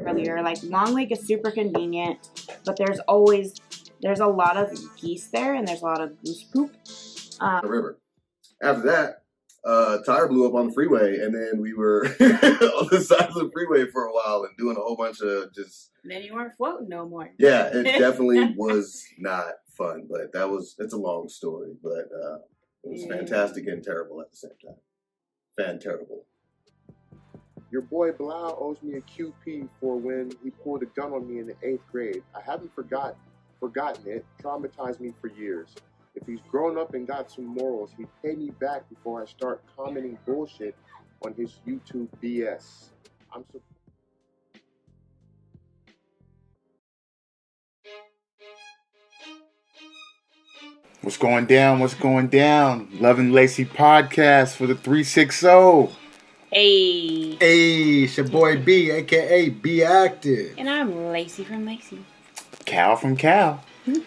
earlier, like Long Lake is super convenient, but there's a lot of geese there, and there's a lot of goose poop. The river. After that, tire blew up on the freeway, and then we were on the side of the freeway for a while and doing a whole bunch of just. Then you weren't floating no more. Yeah, it definitely was not fun, but it's a long story, but it was fantastic and terrible at the same time. Fan-terrible. Your boy Blau owes me a QP for when he pulled a gun on me in the 8th grade. I haven't forgotten it. Traumatized me for years. If he's grown up and got some morals, he'd pay me back before I start commenting bullshit on his YouTube BS. What's going down? What's going down? Loving Lacey podcast for the 360. Hey. Hey, it's your boy B, a.k.a. Be Active. And I'm Lacey from Lacey. Cal from Cal. And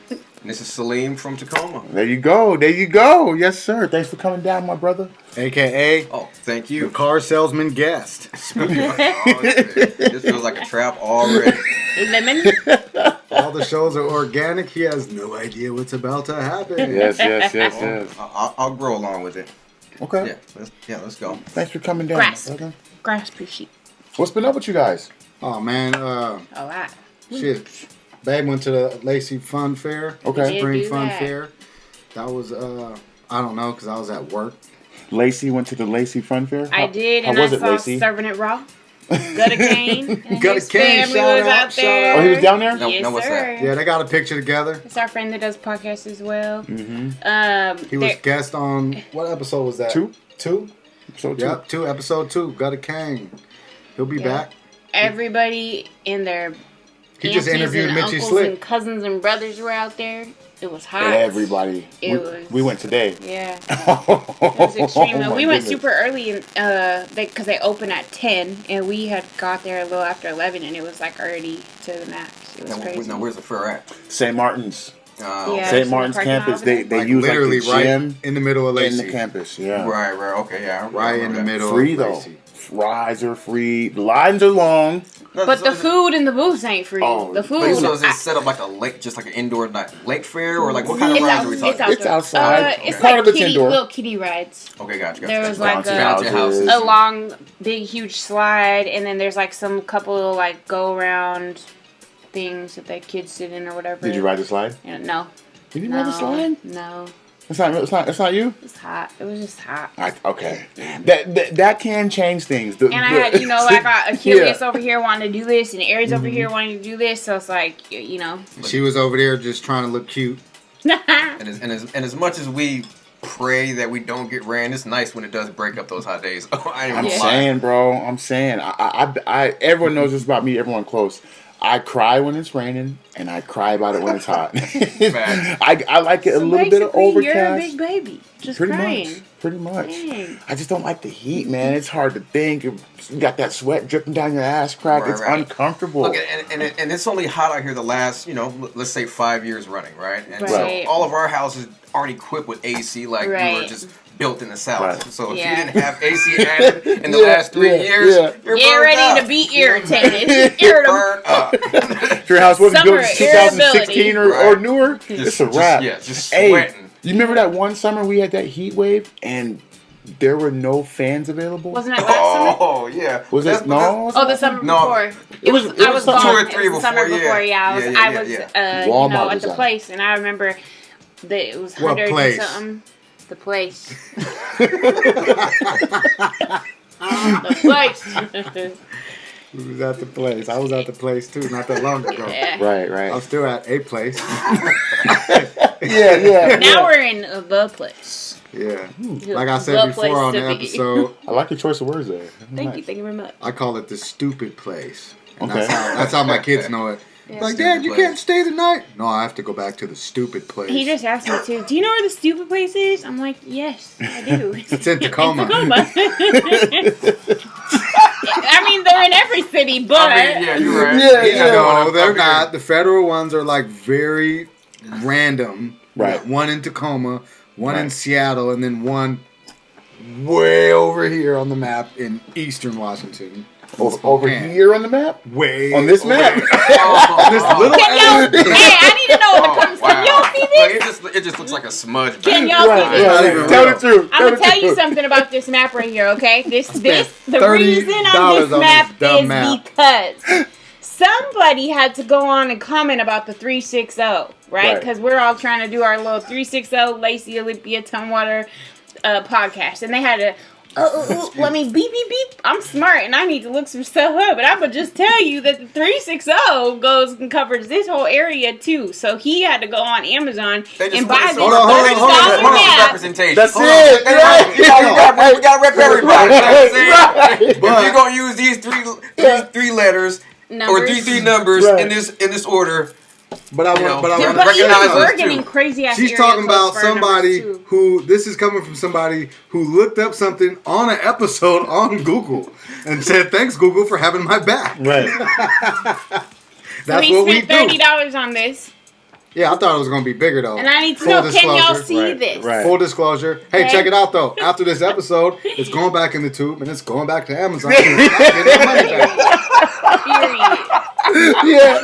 this is Salim from Tacoma. There you go. There you go. Yes, sir. Thanks for coming down, my brother. A.k.a. Oh, thank you. the car salesman guest. This feels like a trap already. Lemon. All the shows are organic. He has no idea what's about to happen. Yes. I'll grow along with it. Okay. Let's go. Thanks for coming down, Grass. brother. Grass pushy. What's been up with you guys? Oh, man. A lot. Shit. Babe went to the Lacey Fun Fair. Okay. Spring do Fun that. Fair. That was, I don't know, because I was at work. Lacey went to the Lacey Fun Fair? I did, How and was I it, saw Lacey? Serving It Raw. Gutter Kane. And Gutter his Kane, family shout was out, out shout there. Oh, he was down there? No, Yes, no, what's sir. that? Yeah, they got a picture together. It's our friend that does podcasts as well. Mm-hmm. He was guest on, what episode was that? 2? Two? Episode 2. Yep, episode 2. Gutter Kane. He'll be back. Everybody in their He just interviewed and Mitchie uncles Slick. and cousins and brothers were out there. It was hot. Everybody. We went today. Yeah. It was extreme. Oh, my We went goodness. super early because they open at 10, and we had got there a little after 11, and it was like already to the max. It was crazy. Now, where's the fair at? St. Martin's. Yeah. St. Martin's parking lot campus. over there. They Like use literally like the gym right in the middle of in Lacey. the campus. Yeah. Right. Okay, yeah. Right in the middle Free of though. Lacey. Rides are free. The lines are long. But the food in the booths ain't free. Oh, the food. So is it set up like a lake, just like an indoor lake fair, or like what kind of rides are we talking? It's outside. It's Part like of it's indoor. little kiddie rides. Okay, gotcha. There was Bouncy like Bouncy houses. a long, big, huge slide, and then there's like some couple of like go around things that the kids sit in or whatever. Did you ride the slide? Yeah, no. Did you ride the slide? No. It's not you? It was hot. It was just hot. Okay. That can change things. And I had, I got Achilles over here wanting to do this, and Aries over here wanting to do this. So it's like, She was over there just trying to look cute. And as much as we pray that we don't get rain, it's nice when it does break up those hot days. I'm saying, bro. I everyone knows this about me. Everyone close. I cry when it's raining, and I cry about it when it's hot. I like it a little bit of overcast. You're a big baby. Just crying. Pretty much. Dang. I just don't like the heat, man. It's hard to think. You got that sweat dripping down your ass crack. It's uncomfortable. Look, and it's only hot out here the last, let's say 5 years running, right? And Right. so all of our houses aren't equipped with AC like we were just built in the South. Right. So if you didn't have AC added in the last 3 years, you're Get ready up. to be irritated. Irritable. Burn up. If your house wasn't built in Summer 2016 or irritability. newer, it's a wrap. Just sweating. You remember that one summer we had that heat wave and there were no fans available? Wasn't it last summer? Oh, yeah. Was it? No. Oh, the summer No. before. It was I was 2 gone. or It 3 was the summer before, before. yeah. I was Walmart at was the out. place, and I remember that it was What 100 place? and something. The place. The place. We was at the place. I was at the place too, not that long ago. Yeah. Right. I'm still at a place. Yeah. Now we're in the place. Yeah. Like I said The before place on to the be. episode, I like your choice of words there. Thank you very much. I call it the stupid place. And Okay. that's how my kids know it. Yeah. Like, Stupid Dad, you place. can't stay the night. No, I have to go back to the stupid place. He just asked me too. Do you know where the stupid place is? I'm like, yes, I do. It's in Tacoma. Tacoma. I mean, they're in every city, but Yeah, you're right. No, they're not. The federal ones are like very random. Right. We got one in Tacoma, one in Seattle, and then one way over here on the map in eastern Washington. Over here on the map? Way On this over map? there. This little Can y'all, hey, I need to know what comes from. Y'all see this? It just looks like a smudge. Can y'all see this? Right. Tell the truth. I'm gonna tell you something about this map right here, okay? The $30 reason on this on map this dumb is map. because somebody had to go on and comment about the 360, right? Because we're all trying to do our little 360 Laycee Olympia Tumwater podcast, and they had to. Let me beep beep beep. I'm smart and I need to look some stuff up, but I'm gonna just tell you that the 360 goes and covers this whole area too. So he had to go on Amazon and buy this $30 map. Representation. That's it. We gotta rep everybody. You know what I'm saying? Right. If you're gonna use these three letters or three numbers in this order. But I want But recognize we're those getting too. crazy ass. She's talking about somebody who, this is coming from somebody who looked up something on an episode on Google and said, thanks, Google, for having my back. Right. That's so what we spent do. $30 on this. Yeah, I thought it was going to be bigger, though. And I need to Full know, can y'all disclosure. see this? Right. Full disclosure. Hey, Okay. check it out, though. After this episode, it's going back in the tube, and it's going back to Amazon. Getting their money back. Period. Yeah.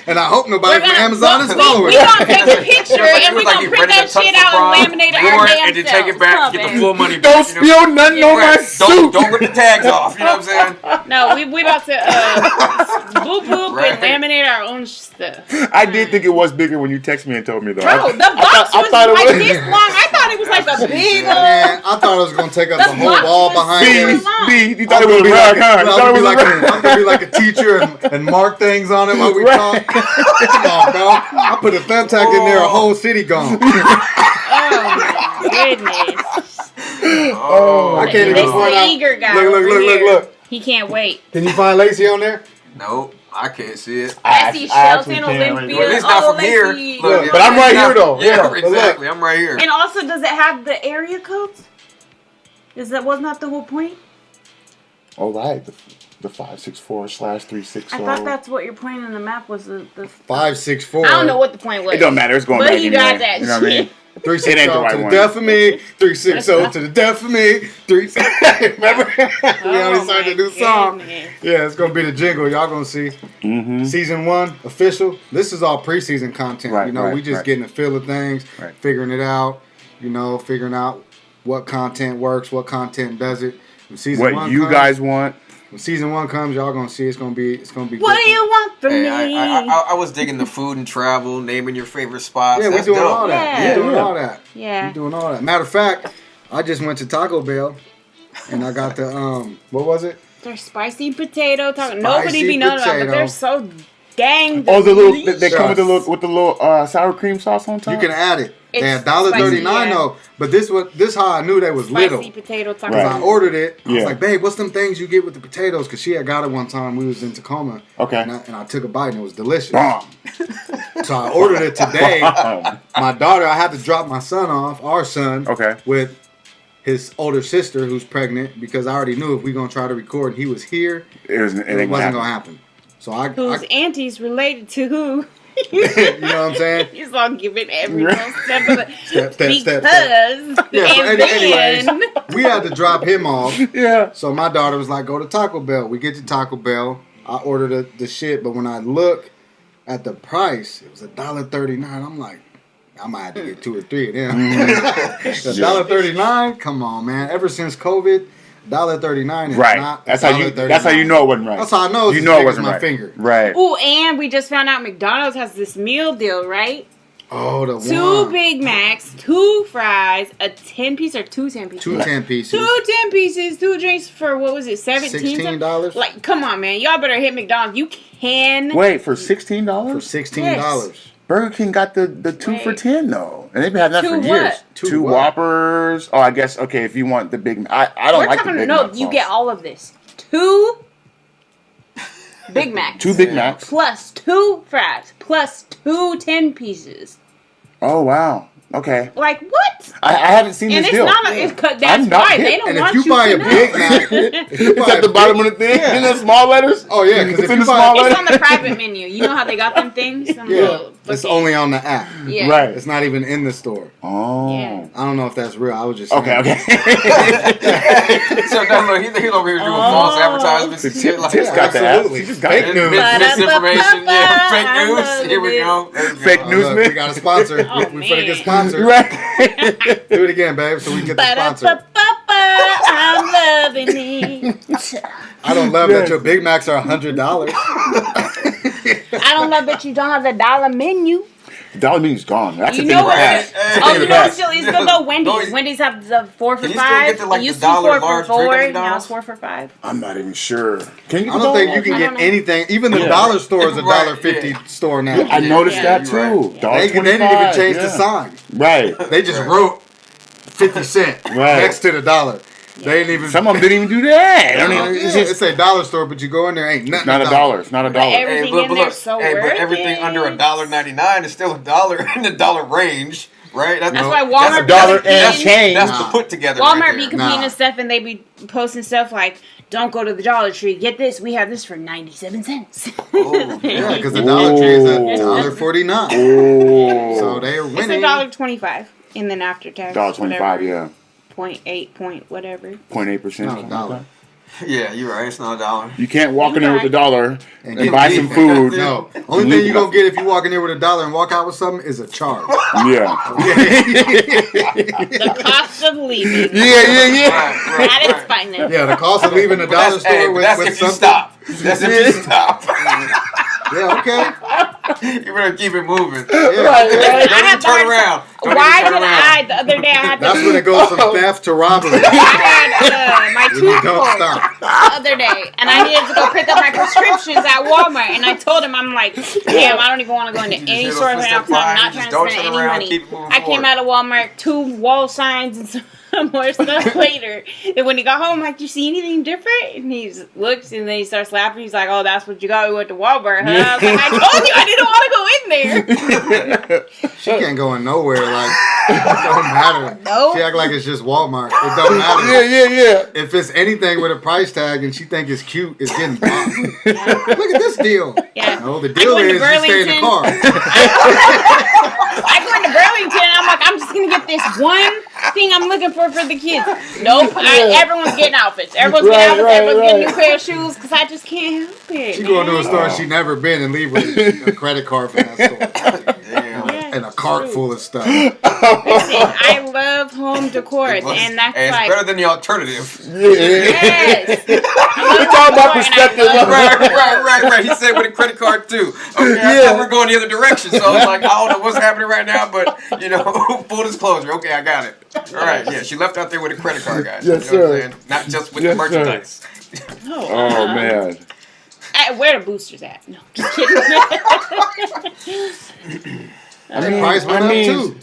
And I hope nobody from Amazon is We following. gonna take a picture and we gonna print that shit out and laminate it our damn and then take it back, get the full money Don't back. spill nothing on my suit. Don't rip the tags off. You know what I'm saying? No, we about to boop boop Right. and laminate our own stuff. I did think it was bigger when you texted me and told me though. Bro, the box was thought it like was- this long. I thought it was like a big Man, I thought it was going to take up The the whole box wall was behind super it. long. B, you thought it was a rag, huh? You thought it was a rag. I'm gonna be like a teacher and mark things on it while we talk. Come on, bro. I put a thumbtack in there, a whole city gone. Oh my goodness. Oh, I can't even This point out. eager guy Look, over look, look, here. look. He can't wait. Can you find Laycee on there? Nope, I can't see it. I see actually Shelton, can't. Olympia. Well, at least not from here. Laycee. Look, But I'm right here though. Yeah, but look. exactly. I'm right here. And also, does it have the area codes? Wasn't that the whole point? All right, the 564/360. I thought that's what your point in the map was. The 564. I don't know what the point was. It don't matter. It's going But back you anyway. got that You know what I mean? 360 It ain't the right to the one. death of me. 360 to the death of me. 360. Remember? We already started a new song. Yeah, it's gonna be the jingle. Y'all gonna see. Mm-hmm. Season 1 official. This is all preseason content. Right, you know, right, we just right. getting the feel of things, Right. figuring it out. You know, figuring out what content works, what content doesn't. When season What 1 you comes, guys want? when season 1 comes, y'all gonna see it's gonna be What do different. you want from Hey, me? I was digging the food and travel, naming your favorite spots. Yeah, we're That's doing dope. all that. Yeah. We're doing all that. Yeah. We're doing all that. Matter of fact, I just went to Taco Bell and I got the what was it? They're spicy potato taco. Spicy Nobody be knowing about, but potato. they're so dang. Oh, the little delicious. they come with the little sour cream sauce on top. You can add it. They It's had $1.39 spicy, yeah. though. But this how I knew they was Spicy little. potato taco. Because Right. I ordered it. I was Yeah. like, babe, what's them things you get with the potatoes? Because she had got it one time. We was in Tacoma. Okay. And I took a bite and it was delicious. Bomb. So I ordered it today. Bomb. My daughter, I had to drop my son off, our son, Okay. with his older sister who's pregnant because I already knew if we going to try to record and he was here, It it ain't wasn't gonna going to happen. happen. So I Whose auntie's related to who? you know what I'm saying? He's all giving every little step of the Step, step, step. because Yeah, so and anyways, then we had to drop him off. Yeah. So my daughter was like, go to Taco Bell. We get to Taco Bell. I ordered the shit, but when I look at the price, it was $1.39. I'm like, I might have to get 2 or 3 of them. $1.39? Come on, man. Ever since COVID, $1.39 is Right. not That's how you know it wasn't right. That's how I know it's You as know it big as wasn't my right. finger. Right. ooh, and we just found out McDonald's has this meal deal, right? Oh, the 2 one. Big Macs, 2 fries, a 10-piece or 2 10-pieces? 2 10 pieces. 2 10-pieces, 2 drinks for what was it, $16? Like, come on, man, y'all better hit McDonald's. You can. Wait, for For $16? $16. Burger King got the 2 for Wait. $10 though, and they've been having that Two for what? years. Two 2 what? Whoppers. Oh, I guess okay. If you want the big, I don't We're like the talking. big. No, Mac you sauce. get all of this. 2 Big Macs. 2 Big Macs. Plus 2 fries. Plus 2 10-pieces. Oh wow. Okay. Like, what? I haven't seen And this it's deal. not. That's I'm not why hip. they don't And want if you buy to a know. Big Mac, if you It's buy at the a bottom big- of the thing Yeah. in the small letters. Oh, yeah, 'cause it's if in you the buy- small It's letters. on the private menu. You know how they got them things? Some Yeah. little It's only on the app. Yeah. Right. It's not even in the store. Oh. Yeah. I don't know if that's real. I was just saying. Okay. So no, look, he's over here doing false advertisements and shit like Tips that. got that. Absolutely. She just got Fake it. news. Misinformation, yeah, fake I news. love Here we it. go. There we Fake go. news, Look, man. we got a sponsor. Oh, we finna get sponsored. Right. Do it again, babe, so we can get the sponsor. I'm loving it. I don't love that your Big Macs are $100. I don't love that you don't have the dollar menu. The dollar menu's gone. That's You a thing know of the what? past. Oh, you know what still is good though? Wendy's. Wendy's have the 4 for Can you still $5. get the, like, It the used to be dollar 4 for large drink at $4. Now McDonald's? it's 4 for $5. I'm not even sure. Can you I don't think you can I get don't know. anything. Even the Yeah. dollar store is a Right, $1.50 yeah. store now. I noticed Yeah, that you're too. right. Dollar They didn't even 25, change the yeah. sign. Right. They just Right. wrote 50 cent Right. next to the dollar. They didn't even. Some of them didn't even do that. I mean, Yeah, it's a dollar store, but you go in there, ain't nothing. it's not a dollar. It's not a But dollar. everything in there's so but worth everything it. under $1.99 is still $1 in the dollar range, right? That's why Walmart $1 be and competing- change. That's Nah. the put together. Walmart right be there. competing Nah. and stuff, and they be posting stuff like, "Don't go to the Dollar Tree. Get this. We have this for 97 cents." Oh, Yeah, because the Dollar Tree is Ooh. $1.49. Oh. So they're It's winning. $1.25, and then after tax, $1.25, yeah. 0.8 point whatever. 0.8%. Not a dollar. Yeah, you're right. It's not $1. You can't walk in there with a dollar And and get buy some anything. food. No. Only thing you're going to get if you walk in there with a dollar and walk out with something is a charge. Yeah. The cost of leaving. Yeah. Right, At its right. finest. Yeah, the cost of leaving a dollar store with that's if you something. stop. That's if you stop. Yeah, okay. You better keep it moving. Yeah. Right, Don't right. I even have turn to- around. Don't Why even did turn around. the other day I had That's to, when it goes from theft to robbery. I had my You tooth don't pulled stop. the other day, and I needed to go pick up my prescriptions at Walmart, and I told him, I'm like, damn, I don't even want to go into just any hear those store right now footsteps because I'm behind not you, trying just to don't spend turn any around, money. keep moving I came forward. out of Walmart, 2 wall signs and some more stuff later. And when he got home, I'm like, you see anything different? And he looks, and then he starts laughing. He's like, oh, that's what you got. We went to Walmart, huh? I was like, I told you I didn't want to go in there. She can't go in nowhere. Like, it don't matter. Nope. She act like it's just Walmart. It don't matter. Yeah. If it's anything with a price tag and she think it's cute, it's getting bought. Look at this deal. Yeah. No, the deal go into is you stay in the Burlington. car. I go into Burlington, and I'm like, I'm just going to get this one thing I'm looking for the kids. Nope. Everyone's getting outfits. Everyone's getting outfits. Everyone's getting a new pair of shoes because I just can't help it. She go into a man. store she never been and leave with a credit card from that store Damn. Yeah, and a cart true. full of stuff. Listen, I love home decor, and that's It's like, better than the alternative. yes. We're talking about perspective. Right. He said with a credit card too. Okay, I thought we're going the other direction, so I was like, I don't know what's happening right now, but full disclosure. Okay, I got it. All right, yeah, she left out there with a credit card, guys. Yes, you know what I'm sir. saying? Not just with Yes, the merchandise. No. Oh, man. Where the boosters at? No, just kidding. The price went up too.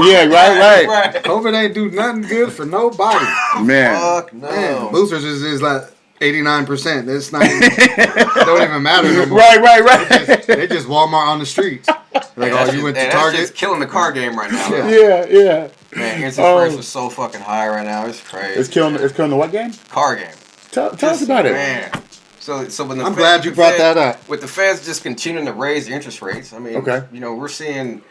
Yeah, right. Right. COVID ain't do nothing good for nobody. Man. Fuck no. Man, boosters is like 89%. It's not even, it don't even matter no more. Right. They just Walmart on the streets. Like, oh, you went to That's Target? just killing the car game right now. Yeah. Yeah. Man, interest rates are so fucking high right now. It's crazy. It's killing the what game? car game. Tell us about it. Man. So when the I'm Fed- glad you the brought Fed- that up. With the Feds just continuing to raise the interest rates, I mean, Okay. we're seeing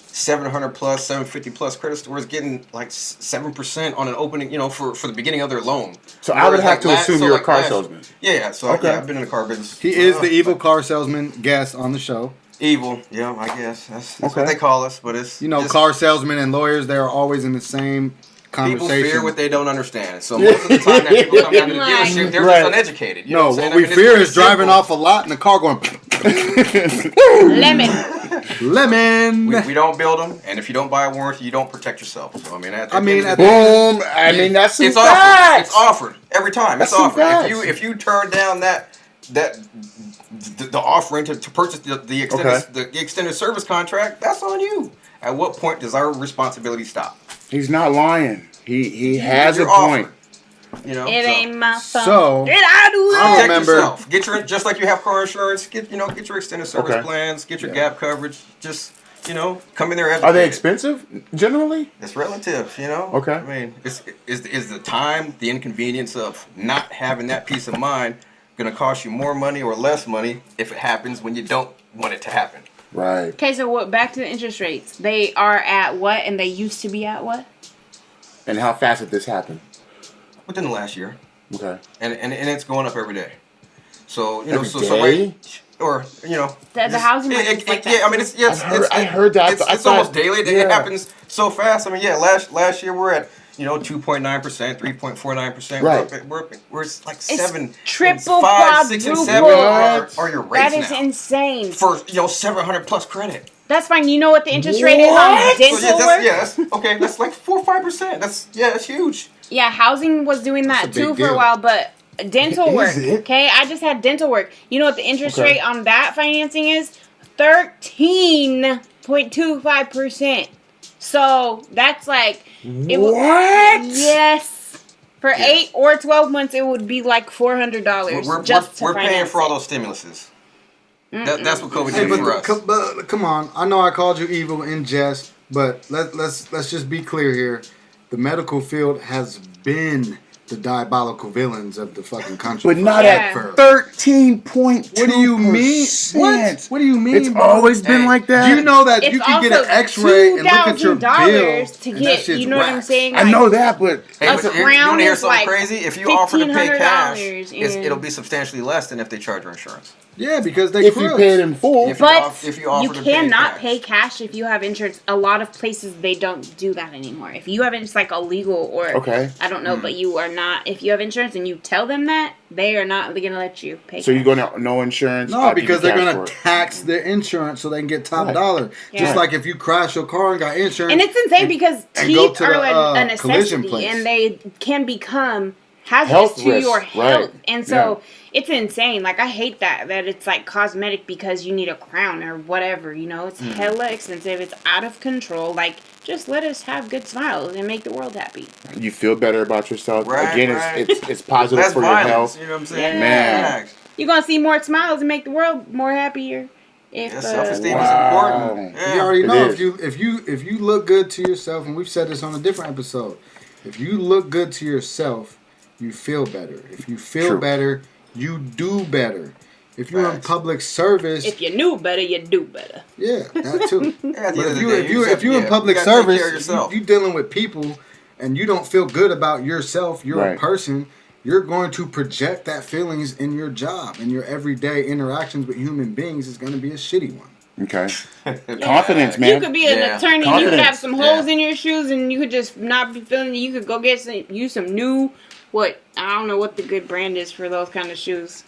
700 plus, 750 plus credit stores getting like 7% on an opening, for the beginning of their loan. So I would Whereas, have to assume you're a car last- salesman. Yeah, so Okay. I've been in the car business. He is the evil car salesman guest on the show. Evil, yeah, I guess. That's Okay. what they call us, but it's just, Car salesmen and lawyers, they're always in the same people conversation. fear what they don't understand. So most of the time that people come down to the Right. dealership, they're Right. just uneducated. You know No, what I'm saying? what we I mean, it's fear pretty is driving simple. off a lot and the car going, Lemon. lemon. We don't build them, and if you don't buy a warranty, you don't protect yourself. So I mean, at the end of the at day, Boom. I mean, that's some it's offered. facts. It's offered every time. That's It's some offered. facts. If you turn down the offering to purchase the extended service contract, that's on you. At what point does our responsibility stop? He's not lying. He has a You're point. offered. It ain't my fault. So, Did I do I that? Protect remember- yourself. Get your just like you have car insurance. Get your extended service Okay. plans. Get your gap coverage. Just come in there. Are Educated. they expensive generally? It's relative, Okay. I mean, is the time, the inconvenience of not having that peace of mind going to cost you more money or less money if it happens when you don't want it to happen? Right. Okay, so what? Back to the interest rates. They are at what, and they used to be at what? And how fast did this happen? Within the last year. Okay. And it's going up every day. So Every day? or The housing market's like that. Yeah, I mean I heard that. It's almost daily. It happens so fast. I mean, last year we're at 2.9%, 3.49%. Right. We're like It's 7, triple, 5, 6, and 7 quadruple. are your rates That is now insane. for 700 plus credit. That's fine. You know what the interest rate is on dental work? That's okay. That's like 4 or 5%. That's huge. Yeah, housing was doing that That's a big too for a deal. while, but dental Is work. it? Okay, I just had dental work. You know what the interest Okay. rate on that financing is? 13.25%. So that's like What? Yes. For 8 or 12 months, it would be like $400 We're just to paying finance for all it. those stimuluses. That's what COVID Hey, did for us. but come on. I know I called you evil in jest, but let's just be clear here. The medical field has been the diabolical villains of the fucking country. But not Yeah. at 13.2%. What do you mean? What do you mean? It's bro? always been like that. Do you know that It's you can get also an X-ray and look at your bill? $2,000 to and get, that shit's you know what I'm whack. saying? I know that, but Hey, A but you crown want to hear is something like crazy? If you offer to pay cash, $1,500 it'll be substantially less than if they charge your insurance. Yeah, because they if you crooks. pay it in full, If But you offer you to pay cannot cash. pay cash if you have insurance. A lot of places, they don't do that anymore. If you have it's like illegal or Okay. I don't know, but you are not. If you have insurance and you tell them that, they are not going to let you pay. so cash. you're going to no insurance? No, I'll give because you they're cash gonna for it. tax their insurance so they can get top Right. dollar. Yeah. Just like if you crash your car and got insurance. And it's insane because and go teeth to are the, a collision necessity, place. and they can become hazardous Health to your risks, health. right. And so it's insane. Like I hate that it's like cosmetic because you need a crown or whatever. You know, it's hella expensive. It's out of control. Like just let us have good smiles and make the world happy. You feel better about yourself. Right, Again, right. it's positive That's for violence. your health. You know what I'm saying? Yeah. Man. Relax. You're gonna see more smiles and make the world more happier. If Yeah, self-esteem is Wow. important. You Yeah. already It know is. if you look good to yourself, and we've said this on a different episode. If you look good to yourself, you feel better. If you feel True. better, you do better. If you're in Facts. public service, you knew better, you do better. yeah, that too. At the But end of if the you day, if you're in public you gotta take care of service, yourself. you dealing with people, and you don't feel good about yourself, you're a Right. person. You're going to project that feelings in your job and your everyday interactions with human beings is going to be a shitty one. Okay. Confidence, man. You could be an Yeah. attorney. You could Confidence. have some holes in your shoes, and you could just not be feeling it. You could go get some new. What I don't know what the good brand is for those kind of shoes.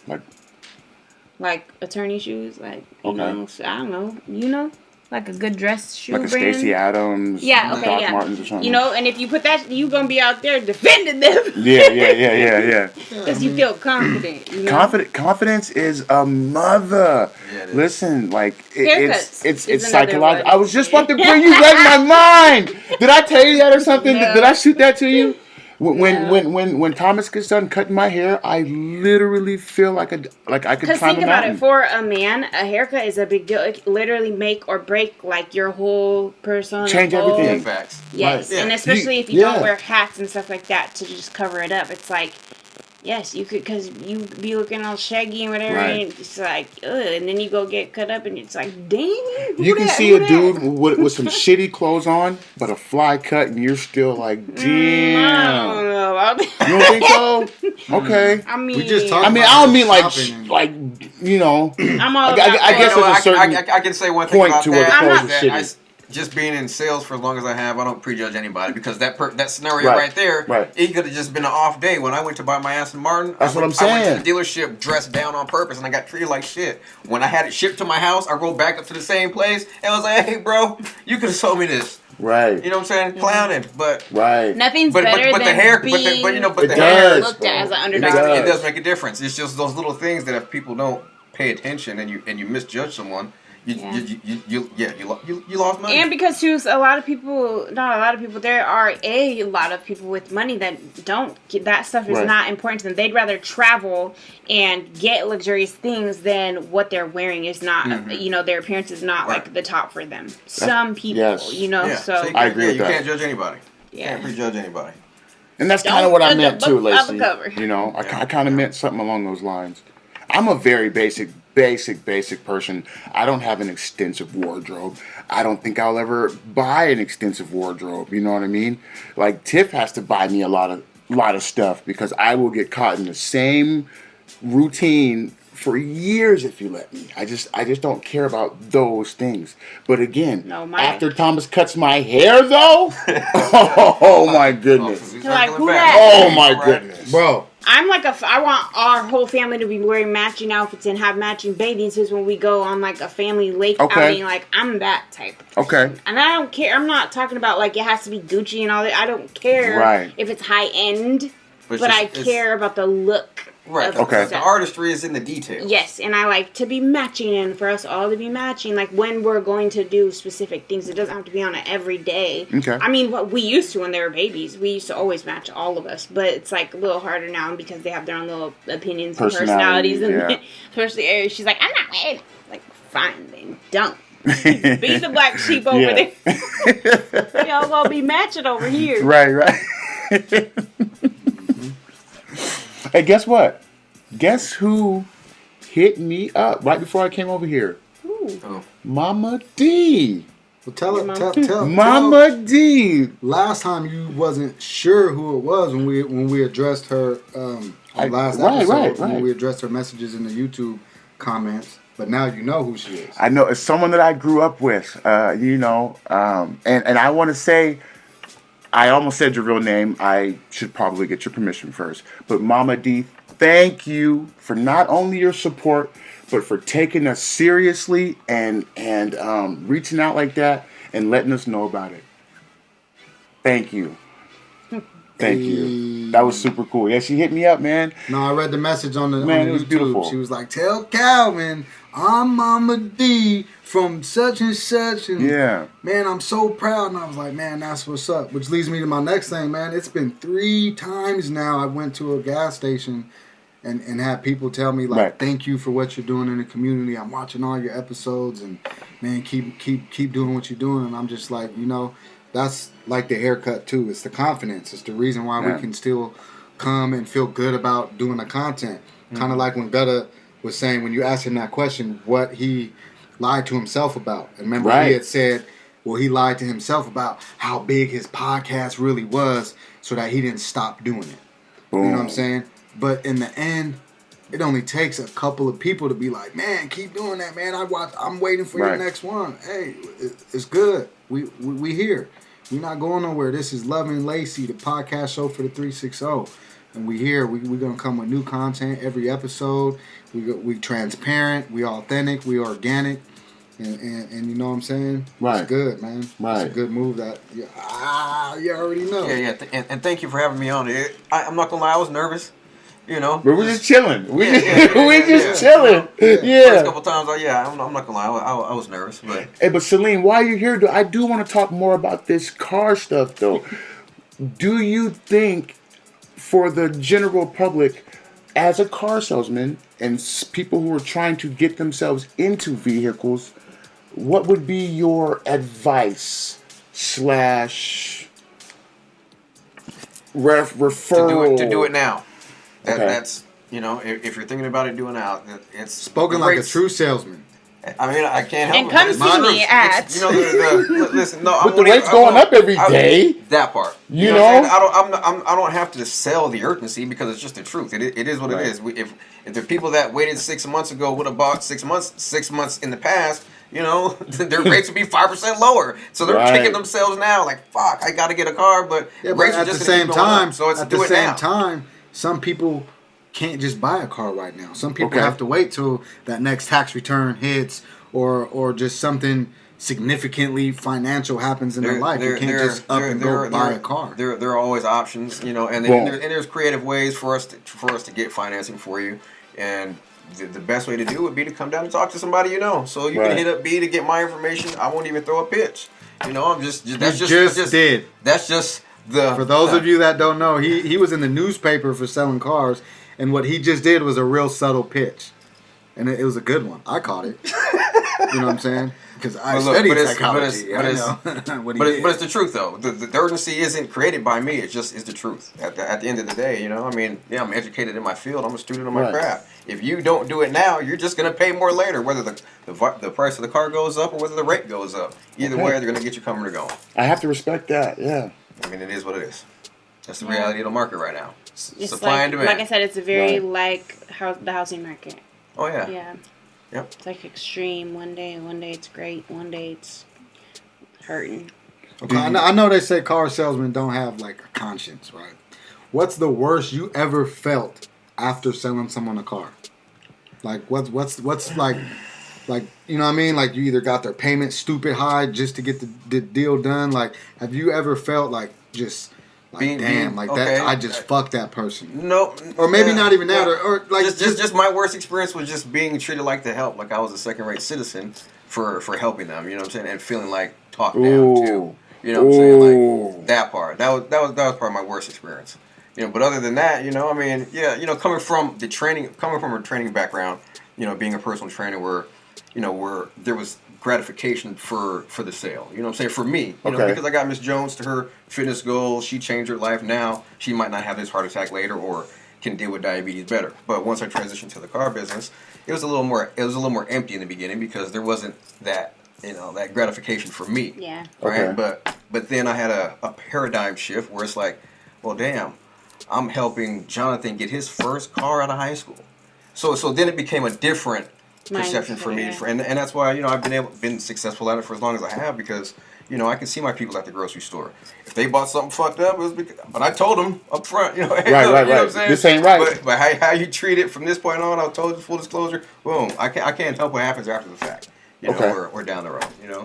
Like attorney shoes, like you Okay. know. So I don't know. You know, like a good dress shoe Like a brand. Stacey Adams, Yeah. Okay. Doc Yeah. Martens or something. You know, and if you put that, you gonna be out there defending them. Yeah. Because you feel confident. You know? Confidence is a mother. Yeah, it is. Listen, like Haircuts it's is another psychological. one. I was just about to bring you right in my mind. Did I tell you that or something? No. Did I shoot that to you? When No. when Thomas gets done cutting my hair, I literally feel like I could Because climb think a about mountain. it, for a man, a haircut is a big deal. It can literally make or break like your whole persona. Change whole- everything. Facts. Yes, Right. and Yeah. especially if you Yeah. don't wear hats and stuff like that to just cover it up. It's like, yes, you could, because you be looking all shaggy and whatever, Right. and it's like, ugh, and then you go get cut up and it's like, dang. You can see a dude with some shitty clothes on, but a fly cut, and you're still like, I damn. don't know about that. You don't think so? Okay. I mean, We just talked I mean, about I don't mean like shopping and- like you know. I'm all I about guess that. You know, there's a certain I can say one thing point about to where that. clothes is are that shitty. just being in sales for as long as I have, I don't prejudge anybody because that scenario Right. right there, Right. it could have just been an off day. When I went to buy my Aston Martin, That's what I'm I went saying. to the dealership dressed down on purpose, and I got treated like shit. When I had it shipped to my house, I rolled back up to the same place and I was like, "Hey, bro, you could have sold me this." right, You know what I'm saying? Clowning, but right. Nothing's but better but than the hair, being but It the does, hair, looked bro. at as an it, underdog. makes, It it does. does make a difference. It's just those little things that if people don't pay attention and you misjudge someone, you lost money. And because too, a lot of people, not a lot of people, there are a lot of people with money that don't, that stuff is Right. not important to them. They'd rather travel and get luxurious things than what they're wearing is not, you know, their appearance is not Right. like the top for them. Some people, yes. you know, yeah. so, you I can't- agree yeah, with you that. can't judge anybody. You yeah. can't prejudge anybody. And that's Don't kind of what I judge a meant too, book by the Lacey. cover. You know, Yeah. I kind of meant something along those lines. I'm a very basic basic person. I don't have an extensive wardrobe. I don't think I'll ever buy an extensive wardrobe. You know what I mean? Like Tiff has to buy me a lot of stuff because I will get caught in the same routine for years if you let me. I just don't care about those things. But again, after Thomas cuts my hair though, oh my goodness. Like, who that? Oh my goodness. Bro. I'm like I want our whole family to be wearing matching outfits and have matching bathing suits when we go on like a family lake outing. Like, I'm that type. Okay. And I don't care. I'm not talking about like it has to be Gucci and all that. I don't care if it's high end, but I care about the look. Right. Okay. The artistry is in the details. Yes, and I like to be matching, and for us all to be matching. Like when we're going to do specific things, it doesn't have to be on it every day. Okay. I mean, what we used to when they were babies, we used to always match all of us, but it's like a little harder now because they have their own little opinions and personalities. And especially she's like, I'm not wearing it. Like, fine, then don't. Be the black sheep over there. Y'all gonna be matching over here. Right. Hey, guess what? Guess who hit me up right before I came over here? Ooh. Momma D. Well, tell Momma D. Last time you wasn't sure who it was when we addressed her last episode when we addressed her messages in the YouTube comments. But now you know who she is. I know it's someone that I grew up with. And I want to say. I almost said your real name. I should probably get your permission first. But Momma D, thank you for not only your support, but for taking us seriously and reaching out like that and letting us know about it. Thank you. Thank you. That was super cool. Yeah, she hit me up, man. No, I read the message on the it was YouTube. Beautiful. She was like, tell Kalvin I'm Momma D from such and such. And man, I'm so proud. And I was like, man, that's what's up. Which leads me to my next thing, man. It's been 3 times now I went to a gas station and had people tell me, like, thank you for what you're doing in the community. I'm watching all your episodes. And, man, keep doing what you're doing. And I'm just like, that's like the haircut, too. It's the confidence. It's the reason why we can still come and feel good about doing the content. Kind of like when Gutta was saying, when you asked him that question, what he lied to himself about. And remember, he had said, well, he lied to himself about how big his podcast really was so that he didn't stop doing it. Boom. You know what I'm saying? But in the end, it only takes a couple of people to be like, man, keep doing that, man. I'm waiting for your next one. Hey, it's good. We here. We're not going nowhere. This is Loving Lacey, the podcast show for the 360. And we here. We're going to come with new content every episode. We transparent. We authentic. We organic. And you know what I'm saying? Right. It's good, man. Right. It's a good move that you already know. Yeah. And thank you for having me on it. I'm not going to lie. I was nervous. But we're just chilling. We just chilling. First couple times, I'm not gonna lie, I was nervous. But hey, but Celine, while you're here, I do want to talk more about this car stuff, though. Do you think, for the general public, as a car salesman and people who are trying to get themselves into vehicles, what would be your advice / referral to do it now? That's, if you're thinking about it, doing it out. It's spoken like a true salesman. I mean, I can't help it. And come see me at. Listen, no. But the rate's going up every day. That part. You know? I don't have to sell the urgency because it's just the truth. It is what it is. If the people that waited 6 months ago would have bought 6 months in the past, their rates would be 5% lower. So they're kicking themselves now like, fuck, I got to get a car, but rates are just going to keep going up. So it's do it now. Some people can't just buy a car right now. Some people have to wait till that next tax return hits or just something significantly financial happens in their life. You can't just up and go buy a car. There are always options, and there's creative ways for us to get financing for you. And the best way to do it would be to come down and talk to somebody you know. So you can hit up B to get my information. I won't even throw a pitch. For those of you that don't know, he was in the newspaper for selling cars, and what he just did was a real subtle pitch, and it was a good one. I caught it. You know what I'm saying? Because I But look, studied but it's- psychology. but I it's- know what he But did. it's the truth though. The urgency isn't created by me. It's the truth. At the end of the day, you know. I mean, yeah, I'm educated in my field. I'm a student of my Right. craft. If you don't do it now, you're just gonna pay more later, whether the price of the car goes up or whether the rate goes up. Either Okay. way, they're gonna get you coming or going. I have to respect that. Yeah. I mean, it is what it is. That's the Yeah. reality of the market right now. It's Supply and demand. like I said, it's a very Right. the housing market. Oh yeah. Yeah. Yep. It's like extreme. One day it's great. One day it's hurting. Okay, I know they say car salesmen don't have like a conscience, right? What's the worst you ever felt after selling someone a car? Like what's like you know what I mean? Like you either got their payment stupid high just to get the deal done. Like have you ever felt like just like damn like okay. that I just fucked that person? Nope. Or maybe not even that, or like just my worst experience was just being treated like the help, like I was a second-rate citizen for helping them. You know what I'm saying, and feeling like talked down too. You know what I'm saying, like that part. That was part of my worst experience. You know, but other than that, you know, I mean, yeah, you know, coming from a training background, you know, being a personal trainer where there was gratification for the sale. You know what I'm saying? For me, you know, because I got Miss Jones to her fitness goals, she changed her life. Now she might not have this heart attack later or can deal with diabetes better. But once I transitioned to the car business, it was a little more empty in the beginning because there wasn't that, you know, that gratification for me. Yeah. Right? Okay. But then I had a paradigm shift where it's like, well, damn, I'm helping Jonathan get his first car out of high school. So then it became a different perception for me, yeah. and that's why, you know, I've been successful at it for as long as I have, because, you know, I can see my people at the grocery store. If they bought something fucked up, it was because, but I told them up front, you know, hey, Right, look, right, you know right. what I'm saying? This ain't right. But how you treat it from this point on, I told you, full disclosure, boom. I can't help what happens after the fact, you know, or down the road, you know.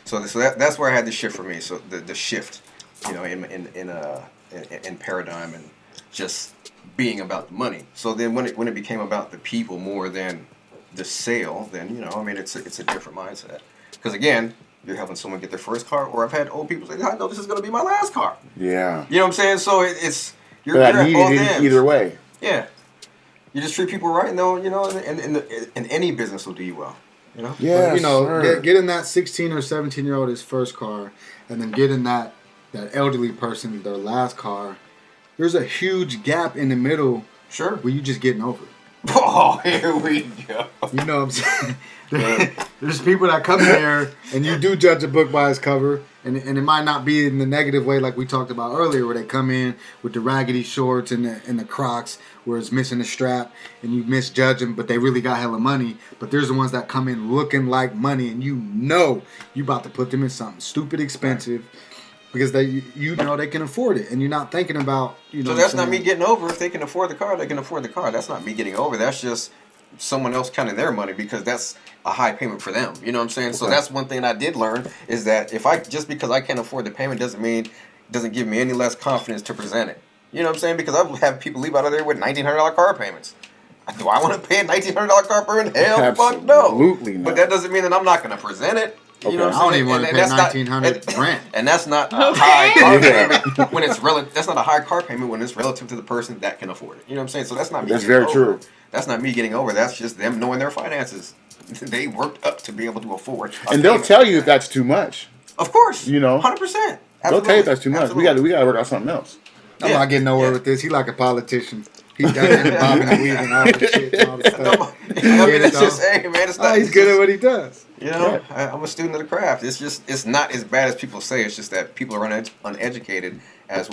So that's where I had the shift for me. So the shift, you know, in paradigm and just being about the money. So then when it became about the people more than the sale, then, you know, I mean, it's a different mindset. Because again, you're helping someone get their first car, or I've had old people say, I know this is going to be my last car. Yeah. You know what I'm saying? So you're But I at needed both it ends. either way. Yeah. You just treat people right, and they'll, you know, and any business will do you well. You know? Yeah. But, you know, getting that 16 or 17-year-old his first car, and then getting that elderly person their last car, there's a huge gap in the middle. Sure. Where you just getting over it. Oh, here we go. You know what I'm saying? There's people that come in there and you do judge a book by its cover, and it might not be in the negative way like we talked about earlier, where they come in with the raggedy shorts and the Crocs where it's missing the strap, and you misjudge them, but they really got hella money. But there's the ones that come in looking like money, and you know you about to put them in something stupid expensive. Because you know they can afford it, and you're not thinking about, you know. So that's not me getting over. If they can afford the car, they can afford the car. That's not me getting over. That's just someone else counting their money, because that's a high payment for them. You know what I'm saying? Okay. So that's one thing I did learn, is that just because I can't afford the payment doesn't give me any less confidence to present it. You know what I'm saying? Because I've had people leave out of there with $1,900 car payments. Do I want to pay a $1,900 car payment? Hell, fuck no. Absolutely not. But that doesn't mean that I'm not going to present it. You know what I'm I don't even want to pay $1,900 rent. And that's not a high car payment when it's that's not a high car payment when it's relative to the person that can afford it. You know what I'm saying? So that's not me. That's very true. That's not me getting over. That's just them knowing their finances. They worked up to be able to afford. And they'll tell you if that's too much. Of course. You know, 100%. They'll tell you if that's too much. Absolutely. We got to work out something else. I'm not getting nowhere with this. He like a politician. He done it, bobbing and weaving, all the shit, and all the stuff. I mean, it's just, hey, man, it's not. He's good at what he does. You know, I'm a student of the craft. It's not as bad as people say. It's just that people are uneducated as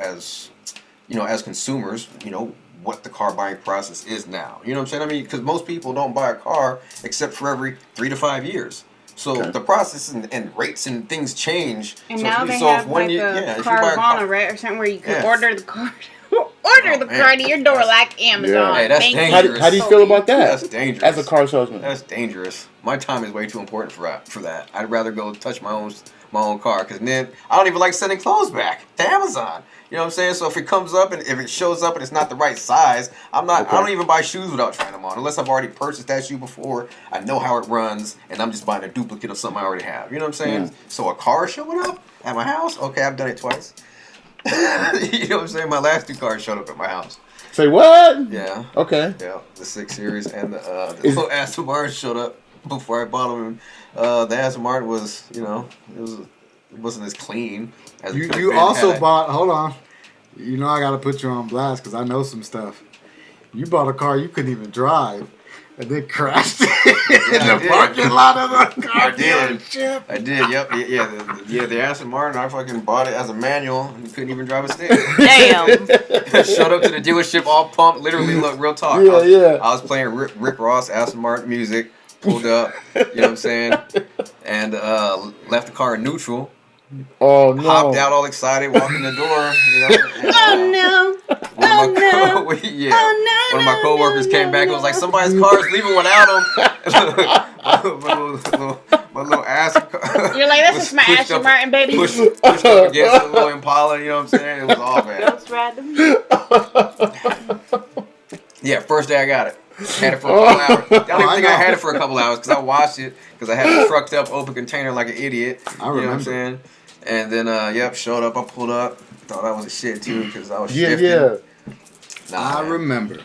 as consumers, you know, what the car buying process is now. You know what I'm saying? I mean, because most people don't buy a car except for every 3 to 5 years. So the process and rates and things change. And so now if they so have if when like a Carvana, right, or something where you can order the car. Order the car to your door like Amazon. Yeah. Hey, that's dangerous. How do you feel about that? That's dangerous. As a car salesman. That's dangerous. My time is way too important for that. I'd rather go touch my own car, because then I don't even like sending clothes back to Amazon. You know what I'm saying? So if it comes up and if it shows up and it's not the right size, I don't even buy shoes without trying them on, unless I've already purchased that shoe before. I know how it runs, and I'm just buying a duplicate of something I already have. You know what I'm saying? Yeah. So a car showing up at my house? Okay, I've done it twice. You know what I'm saying? My last 2 cars showed up at my house. Say what? Yeah. Okay. Yeah, the 6 Series and the little Aston Martin showed up. before I bought them. The Aston Martin was, it wasn't as clean as it could have been. You also bought. Hold on. You know I gotta put you on blast because I know some stuff. You bought a car you couldn't even drive, and then crashed in the parking lot of the car dealership. I did. Yep. Yeah. The Aston Martin. I fucking bought it as a manual and couldn't even drive a stick. Damn. Showed up to the dealership all pumped. Literally, look, real talk. I was playing Rick Ross Aston Martin music. Pulled up. You know what I'm saying? And left the car in neutral. Oh no! Hopped out all excited, walked in the door. And, Oh no! Oh no! One of my coworkers came back and was like, "Somebody's car is leaving without him." my little ass. You're like, that's just my Aston Martin, baby. Pushed up against the little Impala. You know what I'm saying? It was all bad. That's random. Yeah, first day I got it. Had it for a couple hours. I don't even think I had it for a couple hours because I washed it because I had it trucked up, open container like an idiot. I remember. You know what I'm saying? And then, showed up. I pulled up. Thought I was a shit too because I was shifting. Yeah. I remember.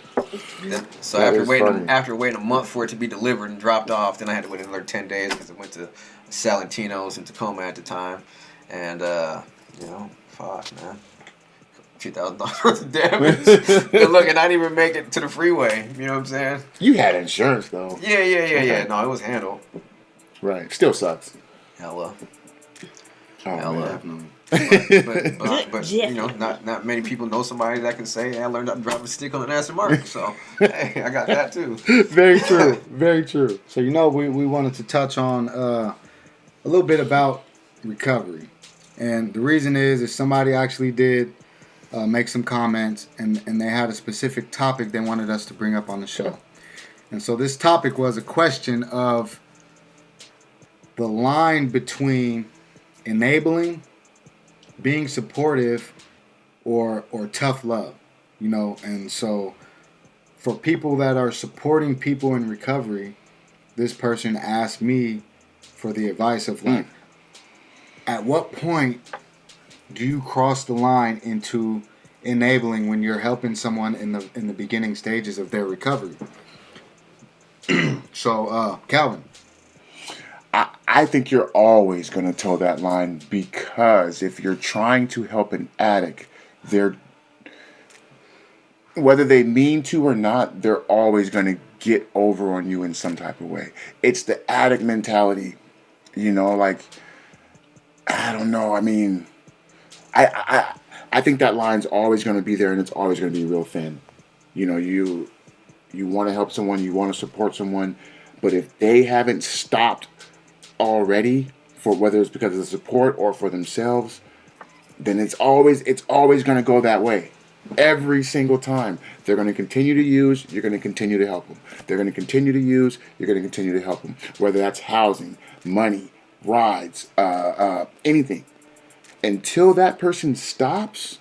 So after waiting a month for it to be delivered and dropped off, then I had to wait another 10 days because it went to Salentino's in Tacoma at the time. And, fuck, man. $2,000 worth of damage. And look, and I didn't even make it to the freeway. You know what I'm saying? You had insurance, though. Yeah. No, it was handled. Right. Still sucks. Hella. Oh, man. But not many people know somebody that can say, hey, I learned how to drive a stick on an Aston Martin. So, hey, I got that too. Very true. Very true. So, we wanted to touch on a little bit about recovery. And the reason is somebody actually did make some comments, and they had a specific topic they wanted us to bring up on the show. And so this topic was a question of the line between enabling, being supportive, or tough love, and so for people that are supporting people in recovery, this person asked me for the advice of like, at what point do you cross the line into enabling when you're helping someone in the beginning stages of their recovery? So, Kalvin. I think you're always going to toe that line because if you're trying to help an addict, whether they mean to or not, they're always going to get over on you in some type of way. It's the addict mentality, like, I don't know. I mean, I think that line's always going to be there and it's always going to be real thin. You want to help someone, you want to support someone, but if they haven't stopped already, for whether it's because of the support or for themselves, then it's always going to go that way. Every single time. They're going to continue to use, you're going to continue to help them. They're going to continue to use, you're going to continue to help them. Whether that's housing, money, rides, anything. Until that person stops,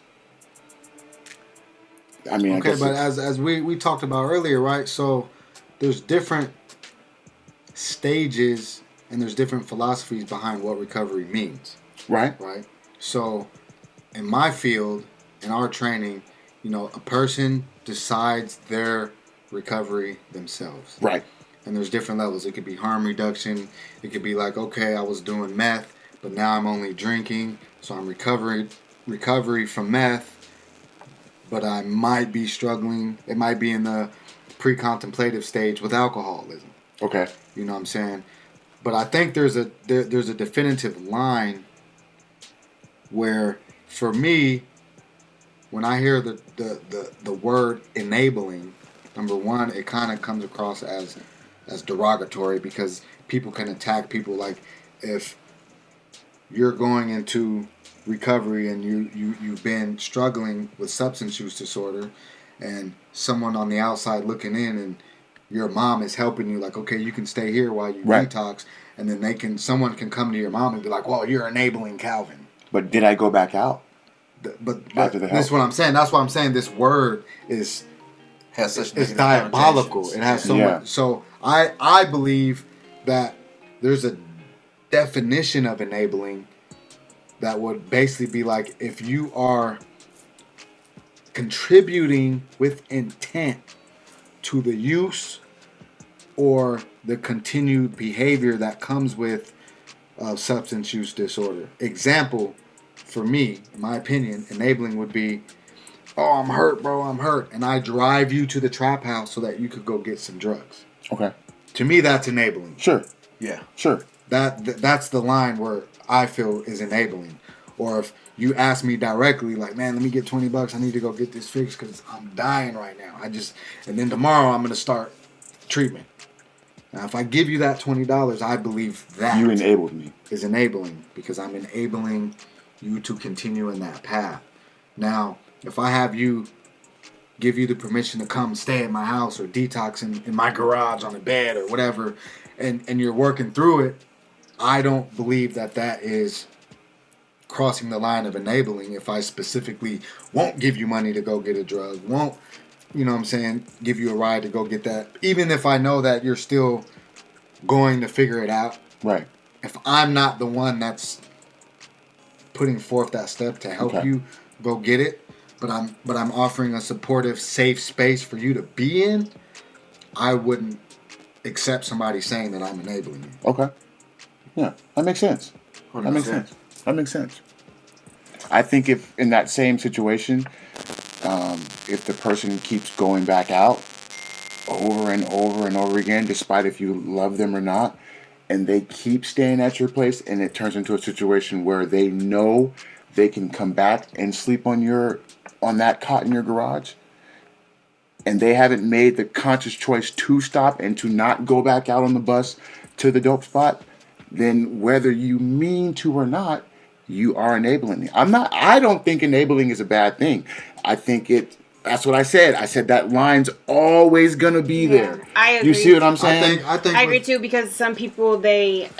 I mean, okay, but as we talked about earlier, right? So there's different stages and there's different philosophies behind what recovery means. Right. So in my field, in our training, a person decides their recovery themselves. Right. And there's different levels. It could be harm reduction. It could be like, okay, I was doing meth, but now I'm only drinking, so I'm recovery from meth, but I might be struggling. It might be in the pre-contemplative stage with alcoholism. Okay. You know what I'm saying? But I think there's a definitive line where, for me, when I hear the word enabling, number one, it kind of comes across as derogatory because people can attack people. Like, if you're going into recovery and you've been struggling with substance use disorder, and someone on the outside looking in, and your mom is helping you, like, okay, you can stay here while you detox, and then someone can come to your mom and be like, well, you're enabling Kalvin. But did I go back out? But after the help? This is what I'm saying. That's why I'm saying this word is diabolical. It has so much. So I believe that there's a definition of enabling that would basically be like, if you are contributing with intent to the use or the continued behavior that comes with substance use disorder. Example, for me, in my opinion, enabling would be, oh, I'm hurt, bro, I'm hurt. And I drive you to the trap house so that you could go get some drugs. Okay. To me, that's enabling. Sure. Yeah. Sure. That's the line where I feel is enabling. Or if you ask me directly, like, man, let me get $20. I need to go get this fixed because I'm dying right now. And then tomorrow I'm going to start treatment. Now, if I give you that $20, I believe that you enabled me. Is enabling because I'm enabling you to continue in that path. Now, if I have you give you the permission to come stay at my house or detox in my garage on a bed or whatever, and you're working through it, I don't believe that is crossing the line of enabling if I specifically won't give you money to go get a drug, won't, you know what I'm saying, give you a ride to go get that, even if I know that you're still going to figure it out. Right. If I'm not the one that's putting forth that step to help you go get it, but I'm offering a supportive, safe space for you to be in, I wouldn't accept somebody saying that I'm enabling you. Okay. Yeah, that makes sense. 100%. That makes sense. I think if in that same situation, if the person keeps going back out over and over and over again, despite if you love them or not, and they keep staying at your place, and it turns into a situation where they know they can come back and sleep on that cot in your garage, and they haven't made the conscious choice to stop and to not go back out on the bus to the dope spot, then whether you mean to or not, you are enabling. I don't think enabling is a bad thing. I think that's what I said. I said that line's always gonna be there. I agree. You see what I'm saying? I think I agree too, because some people they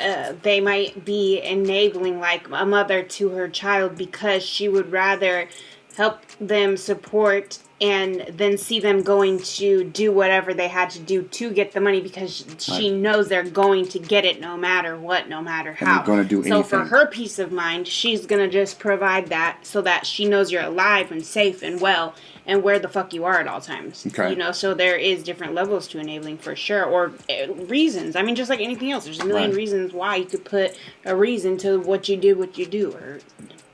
might be enabling, like a mother to her child, because she would rather help them support and then see them going to do whatever they had to do to get the money, because she knows they're going to get it no matter what, no matter how. And they're going to do anything. So for her peace of mind, she's going to just provide that so that she knows you're alive and safe and well and where the fuck you are at all times. Okay. You know, so there is different levels to enabling for sure, or reasons. I mean, just like anything else, there's a million reasons why you could put a reason to what you do, or,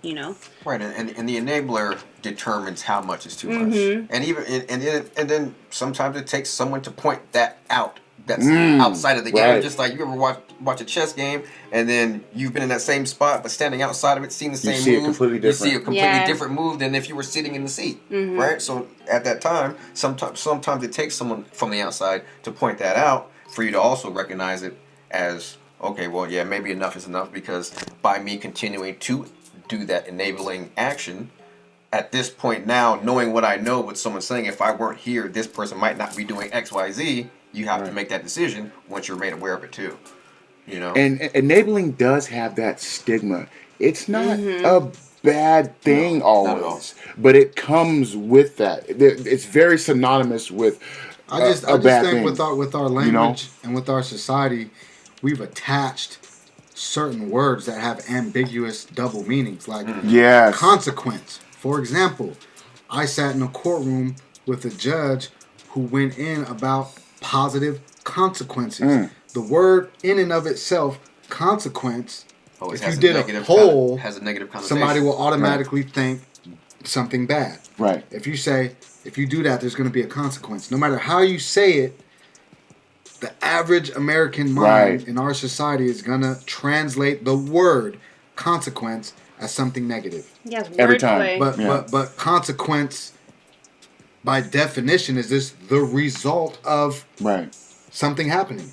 you know. Right, and the enabler determines how much is too much, and even and then sometimes it takes someone to point that out. That's outside of the game. Just like you ever watch a chess game, and then you've been in that same spot, but standing outside of it, seeing the same move, you see a completely different move than if you were sitting in the seat, right? So at that time, sometimes it takes someone from the outside to point that out for you to also recognize it as, okay, well, yeah, maybe enough is enough, because by me continuing to do that enabling action, at this point now, knowing what I know, what someone's saying, if I weren't here, this person might not be doing X, Y, Z. You have to make that decision once you're made aware of it too. You know? And enabling does have that stigma. It's not a bad thing always, but it comes with that. It's very synonymous with I just think thing. with our language and with our society, we've attached certain words that have ambiguous double meanings, like consequence. For example, I sat in a courtroom with a judge who went in about positive consequences. The word in and of itself, consequence, if you did a poll, has a negative connotation. Somebody will automatically think something bad. Right. If you do that, there's going to be a consequence. No matter how you say it, the average American mind in our society is going to translate the word consequence as something negative. Yes, every time. But consequence, by definition, is this the result of something happening.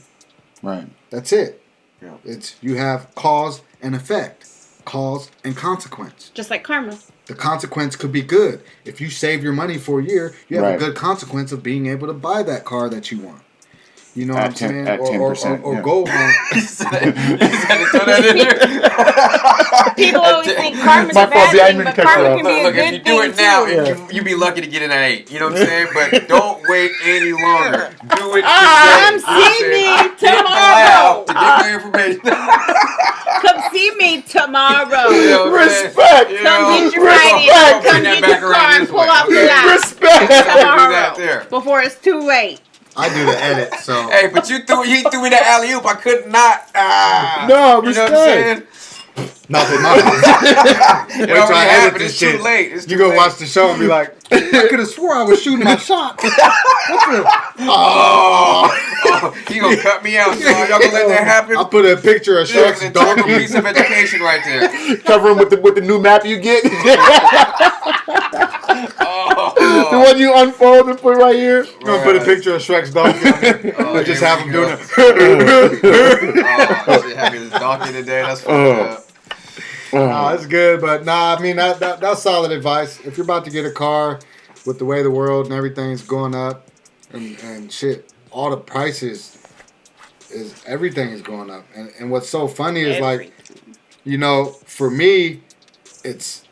Right. That's it. Yeah. It's you have cause and effect, cause and consequence. Just like karma. The consequence could be good. If you save your money for a year, you have a good consequence of being able to buy that car that you want. You know what I'm saying? At 10%, or gold on. People always think karma's a bad thing, but karma can be a good thing. If you do it now, you'd be lucky to get in at 8. You know what I'm saying? But don't wait any longer. Do it today. Come see me tomorrow. To get more information. Come see me tomorrow. You know, respect. Come get your writing. Come get your car and pull off the lot. Respect. Tomorrow. Before it's too late. I do the edit, so. Hey, but he threw me the alley oop. I could not. No, you know what I'm saying? Nothing. It already happened. It's too late. You go watch the show and be like, I could have swore I was shooting my shot. He gonna cut me out, so y'all gonna let that happen? I'll put a picture of Shrek's An donkey. piece of education right there. Cover him with the new map you get. The one you unfold and put right here. I'm gonna put a picture of Shrek's donkey on there. Just have him doing it. Shit, having this donkey today. That's fucked up. Nah, it's good, but I mean that's solid advice. If you're about to get a car, with the way the world and everything's going up, and shit, all the prices everything is going up, and what's so funny is like, for me, it's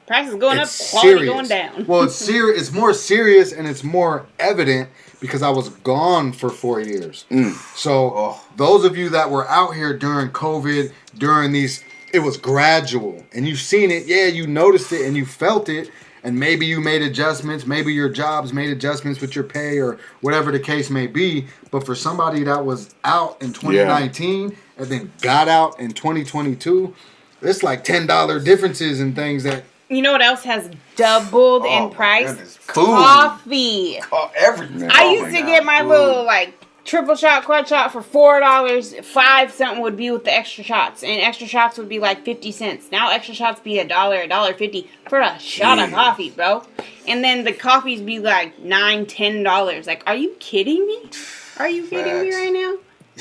prices going up, quality serious. going down. Well, it's serious. It's more serious and it's more evident because I was gone for 4 years. So those of you that were out here during COVID, during these, it was gradual, and you've seen it. Yeah, you noticed it and you felt it, and maybe you made adjustments. Maybe your jobs made adjustments with your pay or whatever the case may be. But for somebody that was out in 2019 and then got out in 2022, it's like $10 differences in things that. You know what else has doubled in price? Goodness. Food. Coffee. Everything. I used to get my little triple shot, quad shot for $4. 5 something would be with the extra shots, and extra shots would be like 50 cents. Now extra shots be $1, $1.50 for a shot of coffee, bro. And then the coffees be like $9, $10. Like, are you kidding me? Are you kidding me right now?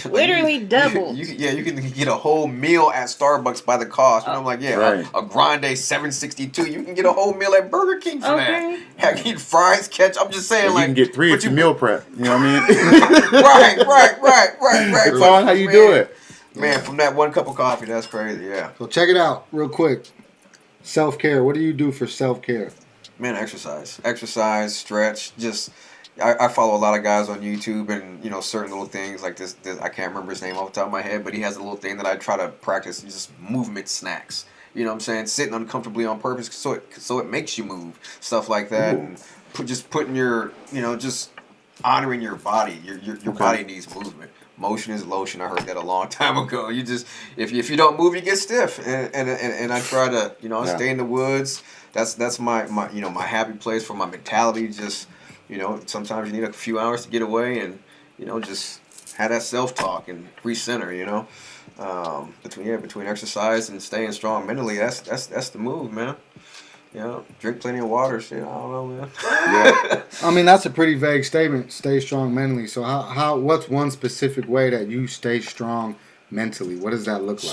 Literally doubled. You can get a whole meal at Starbucks by the cost. And I'm like, a grande $7.62. You can get a whole meal at Burger King for that. Heck, eat fries, ketchup. I'm just saying, you can get 3 if you meal prep. You know what I mean? right. It's on how you do it. Man, from that one cup of coffee, that's crazy. Yeah. So check it out real quick. Self-care. What do you do for self-care? Man, exercise, stretch, just. I follow a lot of guys on YouTube, and certain little things like this. I can't remember his name off the top of my head, but he has a little thing that I try to practice, just movement snacks. You know what I'm saying? Sitting uncomfortably on purpose so it makes you move, stuff like that, and putting your just honoring your body. Your body needs movement. Motion is lotion. I heard that a long time ago. You just if you don't move, you get stiff, and I try to stay in the woods. That's my my happy place for my mentality. Just sometimes you need a few hours to get away and, just have that self-talk and recenter, between exercise and staying strong mentally, that's the move, man. Drink plenty of water, shit, I don't know, man. Yeah. I mean, that's a pretty vague statement, stay strong mentally. So what's one specific way that you stay strong mentally? What does that look like?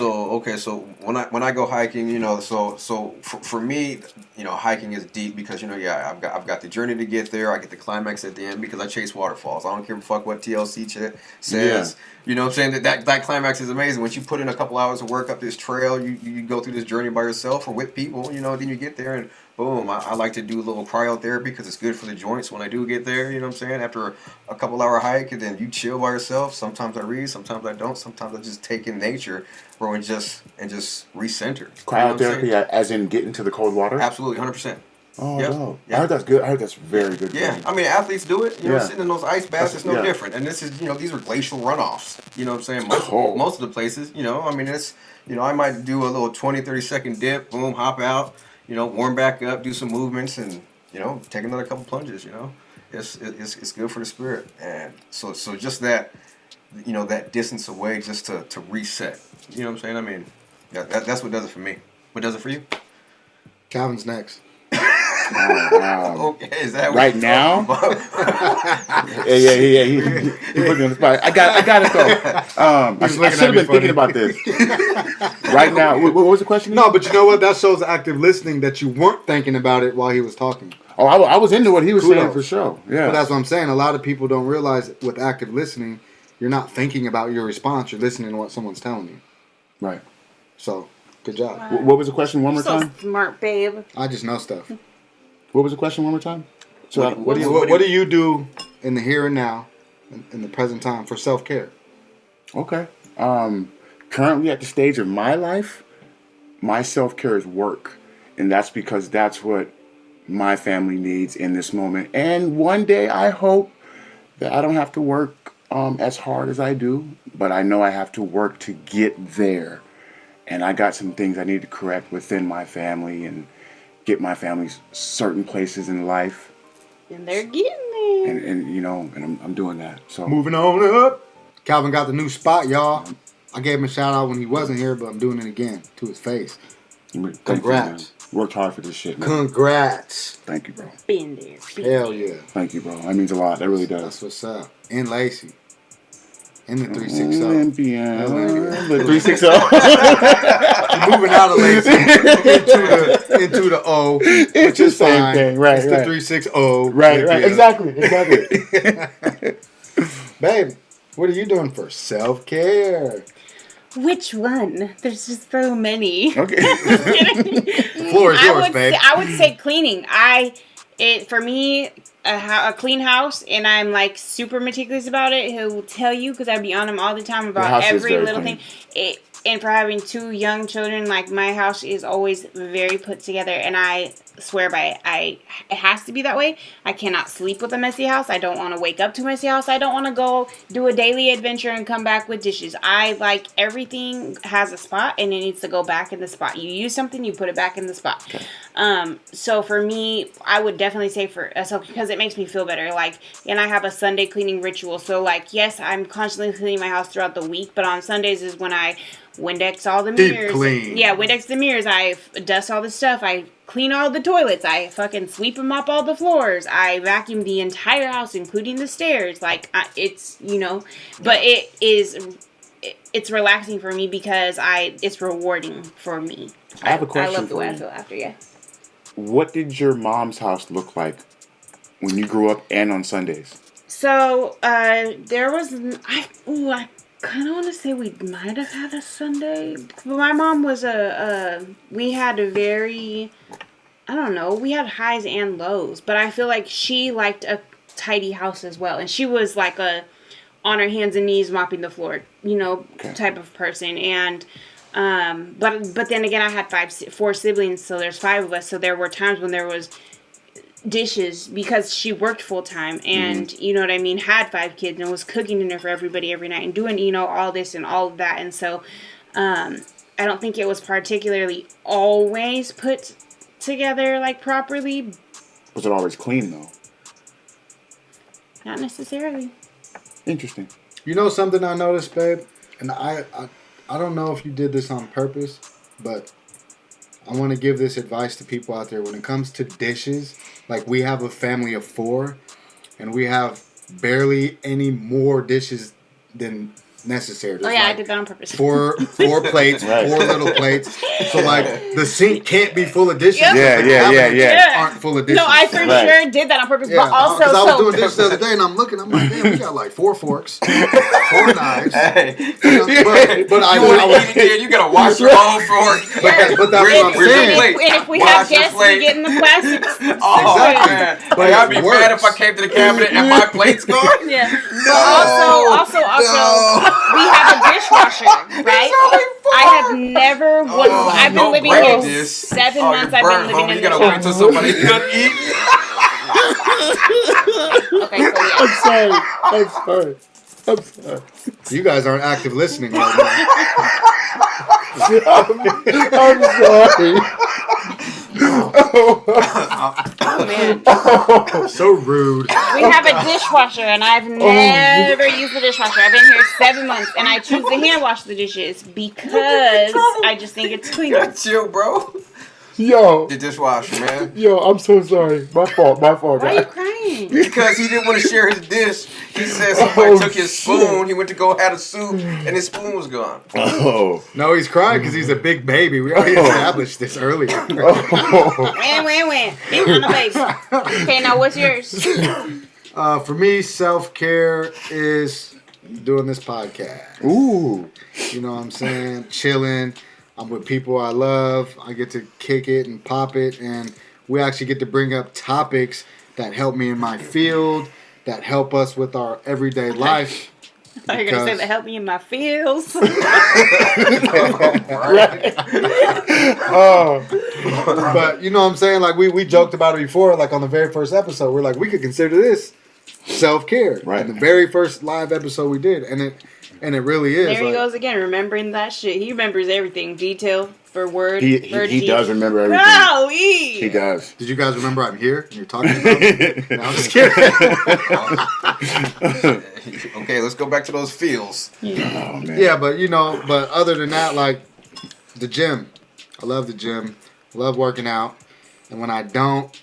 So when I go hiking, so for me, hiking is deep because I've got the journey to get there. I get the climax at the end because I chase waterfalls. I don't give a fuck what TLC says. You know what I'm saying? That climax is amazing. Once you put in a couple hours of work up this trail, you go through this journey by yourself or with people. Then you get there and boom. I like to do a little cryotherapy because it's good for the joints when I do get there. You know what I'm saying? After a couple hour hike, and then you chill by yourself. Sometimes I read, sometimes I don't. Sometimes I just take in nature, bro, and just recenter. Cryotherapy, as in get into the cold water? Absolutely, 100%. Oh, no. I heard that's good. I heard that's very good. Yeah, I mean, athletes do it. Sitting in those ice baths is no different. And this is, these are glacial runoffs. You know what I'm saying? Most of the places, I mean, it's, I might do a little 20, 30-second dip, boom, hop out, warm back up, do some movements, and, take another couple plunges, It's good for the spirit. And so just that, that distance away just to reset. You know what I'm saying? I mean, that's what does it for me. What does it for you? Calvin's next. Okay, is that right now? Yeah. He put me on the spot. I got it though. I should have been thinking about this. Right now, what was the question? No, but you know what? That shows active listening that you weren't thinking about it while he was talking. Oh, I was into what he was saying for sure. Yeah, but that's what I'm saying. A lot of people don't realize with active listening, you're not thinking about your response. You're listening to what someone's telling you. Right. So, good job. Wow. What was the question? One more so time. Smart, babe. I just know stuff. What was the question one more time? So what do you do in the here and now, in the present time for self-care? Okay. Currently at the stage of my life, my self-care is work. And that's because that's what my family needs in this moment. And one day I hope that I don't have to work as hard as I do, but I know I have to work to get there. And I got some things I need to correct within my family and get my family certain places in life. And they're getting there. And you know, and I'm doing that. So moving on up. Kalvin got the new spot, y'all. I gave him a shout out when he wasn't here, but I'm doing it again to his face. Congrats. You, worked hard for this shit, man. Congrats. Thank you, bro. Been there. Hell yeah. Thank you, bro. That means a lot. That really does. That's what's up. And Lacey. And the 360. Olympia. The 360. Moving out of Lacey into the O, which is fine. Thing. Right, it's the 360. Right. Exactly. Babe, what are you doing for self-care? Which one? There's just so many. Okay. The floor is yours, babe. I would say cleaning. For me, a clean house, and I'm like super meticulous about it. He will tell you because I'd be on him all the time about every little thing. And for having 2 young children, like my house is always very put together, and I swear by it. It has to be that way. I cannot sleep with a messy house. I don't want to wake up to a messy house. I don't want to go do a daily adventure and come back with dishes. I like everything has a spot, and it needs to go back in the spot. You use something, you put it back in the spot. Okay. So for me, I would definitely say because it makes me feel better. Like, and I have a Sunday cleaning ritual. So like, yes, I'm constantly cleaning my house throughout the week, but on Sundays is when I Windex all the mirrors. Deep clean. Yeah, Windex the mirrors. I dust all the stuff. I clean all the toilets. I fucking sweep and mop all the floors. I vacuum the entire house, including the stairs. Like, it's, but it's relaxing for me because it's rewarding for me. I have a question. I love the way for I feel after, yeah. What did your mom's house look like when you grew up and on Sundays? So, there was, I kind of want to say we might have had a Sunday. My mom was we had a very, I don't know, we had highs and lows, but I feel like she liked a tidy house as well. And she was like on her hands and knees mopping the floor, type of person. And, but then again, I had 4 siblings, so there's 5 of us. So there were times when there was dishes because she worked full time and you know what I mean, had 5 kids and was cooking dinner for everybody every night and doing all this and all of that. And so I don't think it was particularly always put together like properly. Was it always clean though? Not necessarily. Interesting. You know something I noticed, babe, and I don't know if you did this on purpose, but I want to give this advice to people out there when it comes to dishes. Like, we have a family of 4, and we have barely any more dishes than necessary. There's I did that on purpose. 4 plates, 4 little plates. So, like, the sink can't be full of dishes. Yeah. Aren't full of dishes. No, I for sure did that on purpose, but also... Because I was doing dishes the other day, and I'm like, damn, we got like 4 forks, 4 knives. Hey. But I was eating again, you gotta wash your own fork. But that's what I'm saying. And if we have guests, we get in the plastics. Man. But I'd be mad if I came to the cabinet and my plate's gone. Yeah. No. Also, we have a dishwasher, right? I have never. I've been living here 7 months. I've been living in You gotta wait until somebody's done eating. Okay, so yeah. I'm sorry. You guys aren't active listening right now. I'm sorry. Oh man. So rude. We have a dishwasher and I've never used the dishwasher. I've been here 7 months and I choose to hand wash the dishes because I just think it's cleaner. Chill, bro. Yo. The dishwasher, man. Yo, I'm so sorry. My fault. Why are you crying? Because he didn't want to share his dish. He said somebody took his spoon. He went to go have a soup, and his spoon was gone. Oh. No, he's crying because he's a big baby. We already established this earlier. When. It's on the base. Okay, now what's yours? For me, self-care is doing this podcast. Ooh. You know what I'm saying? Chilling. I'm with people I love. I get to kick it and pop it, and we actually get to bring up topics that help me in my field, that help us with our everyday life. I thought you were going to say that help me in my feels. But you know what I'm saying? Like we joked about it before, like on the very first episode. We're like, we could consider this self-care. Right. The very first live episode we did, and it really is. There he goes again, remembering that shit. He remembers everything, detail for word. He does remember everything. Golly! He does. Did you guys remember I'm here and you're talking about me? No, I'm just kidding. Okay, let's go back to those feels. Oh, man. Yeah, but but other than that, like the gym. I love the gym. I love working out. And when I don't,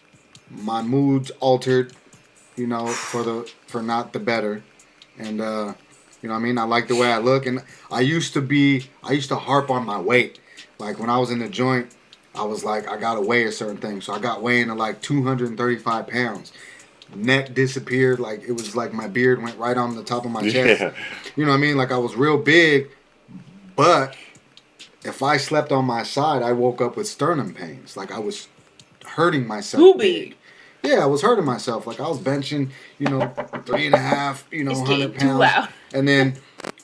my mood's altered, for not the better. And what I mean? I like the way I look, and I used to harp on my weight. Like when I was in the joint, I was like, I gotta weigh a certain thing. So I got weighing at like 235 pounds. Neck disappeared, like it was like my beard went right on the top of my chest. Yeah. You know what I mean? Like I was real big, but if I slept on my side, I woke up with sternum pains. Like I was hurting myself. Too big. Yeah, I was hurting myself. Like I was benching, 3.5, 100 pounds. Too loud. And then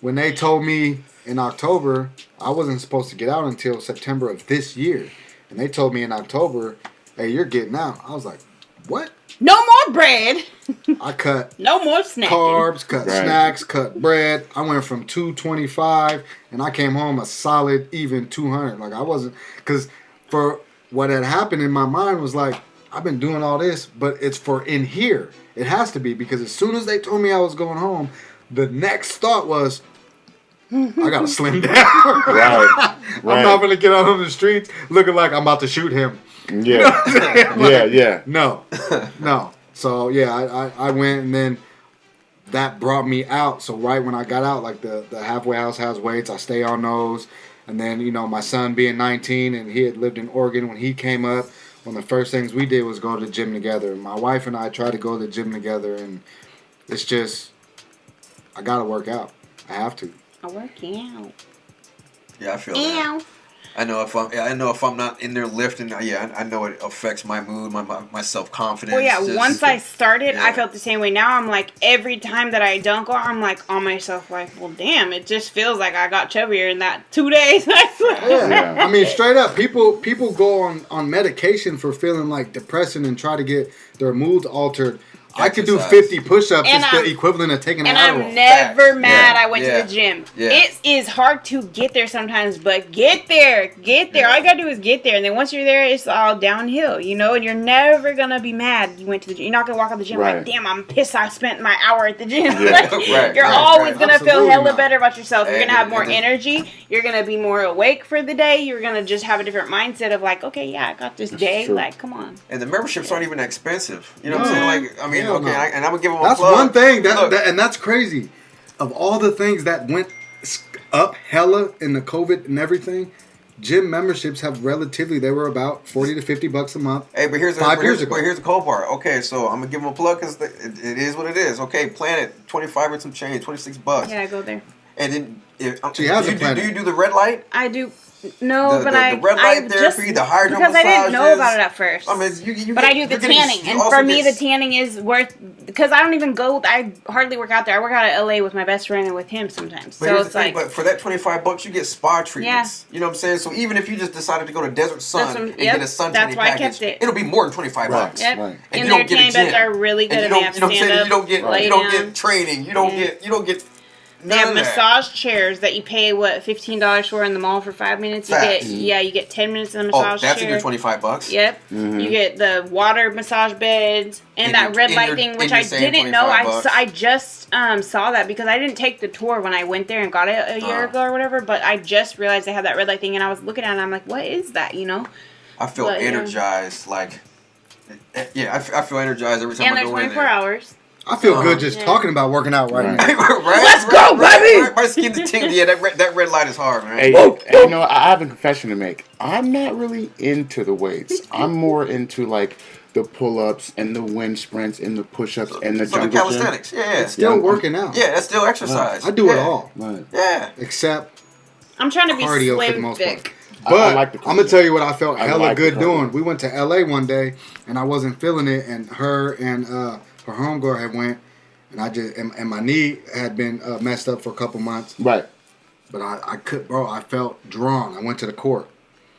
when they told me in October, I wasn't supposed to get out until September of this year. And they told me in October, hey, you're getting out. I was like, what? No more bread. I cut No more snacking. carbs, cut Right. snacks, cut bread. I went from 225 and I came home a solid even 200. Like I wasn't, because for what had happened in my mind was like, I've been doing all this, but it's for in here. It has to be, because as soon as they told me I was going home, the next thought was, I gotta slim down. Right. I'm not gonna get out on the streets looking like I'm about to shoot him. Yeah. Yeah. No. So yeah, I went, and then that brought me out. So right when I got out, like the halfway house has weights, I stay on those. And then, my son being 19 and he had lived in Oregon, when he came up, one of the first things we did was go to the gym together. My wife and I tried to go to the gym together, and it's just, I gotta work out. I have to. I work out. Yeah, I feel that. I know if I'm not in there lifting, I know it affects my mood, my self-confidence. Well, yeah, once I started, yeah. I felt the same way. Now I'm like, every time that I don't go, I'm like on myself, like, well, damn, it just feels like I got chubbier in that 2 days. Yeah. I mean, straight up, people go on medication for feeling like depressing and try to get their moods altered. I could do 50 push-ups. And it's the equivalent of taking an And Adderall. I'm never mad Yeah, I went yeah, to the gym. yeah. It is hard to get there sometimes, but get there. Yeah. All you gotta do is get there. And then once you're there, it's all downhill, and you're never gonna be mad you went to the gym. You're not gonna walk out the gym like, damn, I'm pissed I spent my hour at the gym. Yeah. You're always gonna feel Absolutely hella not. better about yourself. You're And- gonna have more and- energy. You're gonna be more awake for the day. You're gonna just have a different mindset of like, okay, yeah, I got this day. true. Like, come on. And the memberships aren't even that expensive. You know what I'm saying? Like, I mean, Hell okay, no. and I'm gonna give them a That's plug. one thing Look, and that's crazy. Of all the things that went up hella in the COVID and everything, gym memberships have they were about $40 to $50 a month. Hey, but here's 5 years ago. here's the cool part. Okay, so I'm gonna give them a plug because it is what it is. Okay, Planet 25 and some change, $26. Yeah, I go there. And then She has a do Planet. you do the red light? I do. No, The but red light therapy, the hydro because I didn't know massages. about it at first. I mean, you But get, I do the you're getting- tanning, you and also for me, get- the tanning is worth, because I don't even go. I hardly work out there. I work out at LA with my best friend and with him sometimes. But So here's it's the thing, like, but for that $25, you get spa treatments. You know what I'm saying? So even if you just decided to go to Desert Sun and get a sun that's tanning why I package, kept it. it'll be more than $25. yep. Right. And And you their don't get a tanning beds gym. are really good, And and you they don't, have you know what I'm stand saying? up, You don't get lay you don't down. get training. You don't get They have none of that. massage chairs that you pay $15 for in the mall for 5 minutes. You Facts. get 10 minutes in the Oh, massage that's chair. in your $25. Yep. You get the water massage beds and And that your- red and light your- thing, and which your I same didn't know. $25. I just saw that because I didn't take the tour when I went there and got it a year ago or whatever. But I just realized they had that red light thing, and I was looking at it and I'm like, what is that? I feel But, yeah. energized. Like, I feel energized every time And I they're go in 24 there. hours. I feel good just talking about working out right now. Right? Let's go, baby! Right, my skin to tingle. Yeah, that red light is hard, man. Hey, I have a confession to make. I'm not really into the weights. I'm more into like the pull-ups and the wind sprints and the push-ups and the So the jungle gym. calisthenics, yeah. Still working out. Yeah, that's still exercise. I do it Yeah. all. Right. Yeah. Except I'm trying to be cardio for the slim most thick. part. I But like the I'm gonna tell you what I felt I hella like the good cardio. doing. We went to LA one day and I wasn't feeling it, and her and her homegirl had went, and I just and my knee had been messed up for a couple months. Right. But I could, bro. I felt drawn. I went to the court,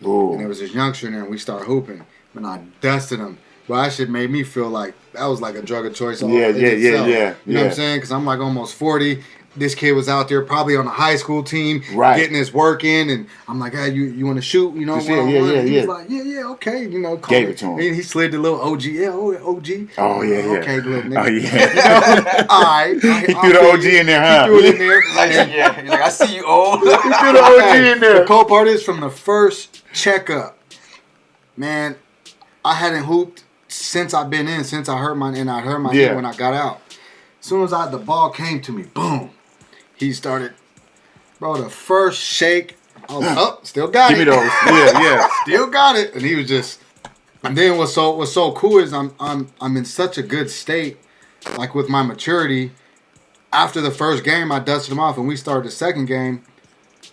Ooh. and there was this youngster in there, and we started hooping. And I dusted him. But that shit made me feel like that was like a drug of choice. Yeah. You know what I'm saying? Because I'm like almost 40. This kid was out there probably on a high school team, getting his work in, and I'm like, hey, you want to shoot? You know, He was like, yeah, okay. You know, gave it to him. And he slid the little OG, OG. Oh yeah, okay, little nigga. Oh yeah. All right. He threw the OG in there, huh? He threw it in there. He's like, I see you old. He threw the OG in there. The cool part is from the first checkup, man, I hadn't hooped since I've been in, since I hurt my knee when I got out. As soon as the ball came to me, boom. He started, bro, the first shake, I was like, still got it. Give me those. Yeah. Still got it. And he was just, and then what's so cool is I'm in such a good state, like with my maturity. After the first game, I dusted him off, and we started the second game.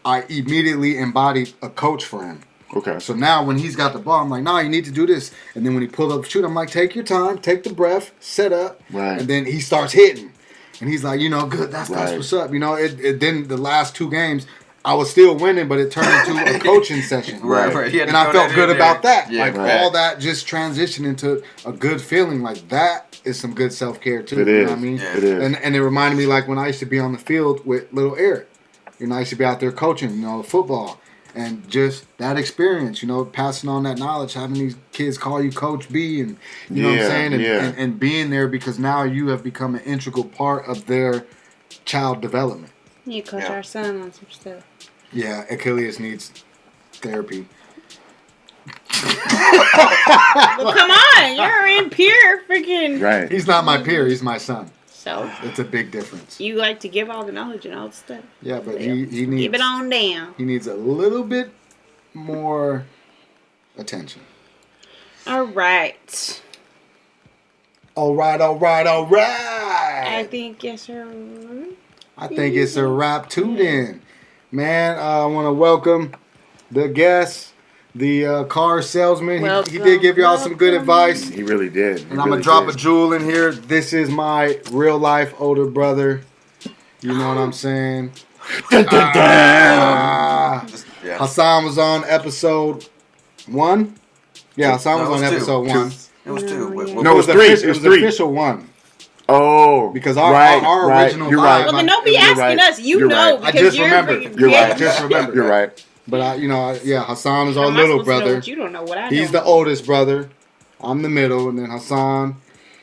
I immediately embodied a coach for him. Okay. So now when he's got the ball, I'm like, nah, you need to do this. And then when he pulled up shoot, I'm like, take your time, take the breath, set up. Right. And then he starts hitting. And he's like, good, that's what's up. It then the last two games, I was still winning, but it turned into a coaching session. Right. And I felt good about that. Yeah, all that just transitioned into a good feeling. Like that is some good self-care too. It you is. know what I mean? Yeah. It is. And it reminded me like when I used to be on the field with little Eric. I used to be out there coaching, football. And just that experience, passing on that knowledge, having these kids call you Coach B, and you know what I'm saying, and being there because now you have become an integral part of their child development. You coach our son on some stuff. Yeah, Achilles needs therapy. Well, come on, you're in peer freaking. Right. He's not my peer. He's my son. So it's a big difference. You like to give all the knowledge and all the stuff. Yeah, but he needs give it on down. He needs a little bit more attention. All right. All right. I think yes, sir. I think it's a wrap too. Then, man, I want to welcome the guest. The car salesman, he did give y'all some good advice. He really did. And I'm going to drop a jewel in here. This is my real life older brother. You know what I'm saying? Hassan was on episode 1. Yeah, Hassan was on episode 1. It was 2. No, it was 3. It was 3. Official 1. Oh, because our original You're vibe. right. Well, then don't be asking us. You know, I just remembered. You're right. I just remembered. You're right. But Hassan is our little brother. You don't know what I know. He's the oldest brother. I'm the middle, and then Hassan.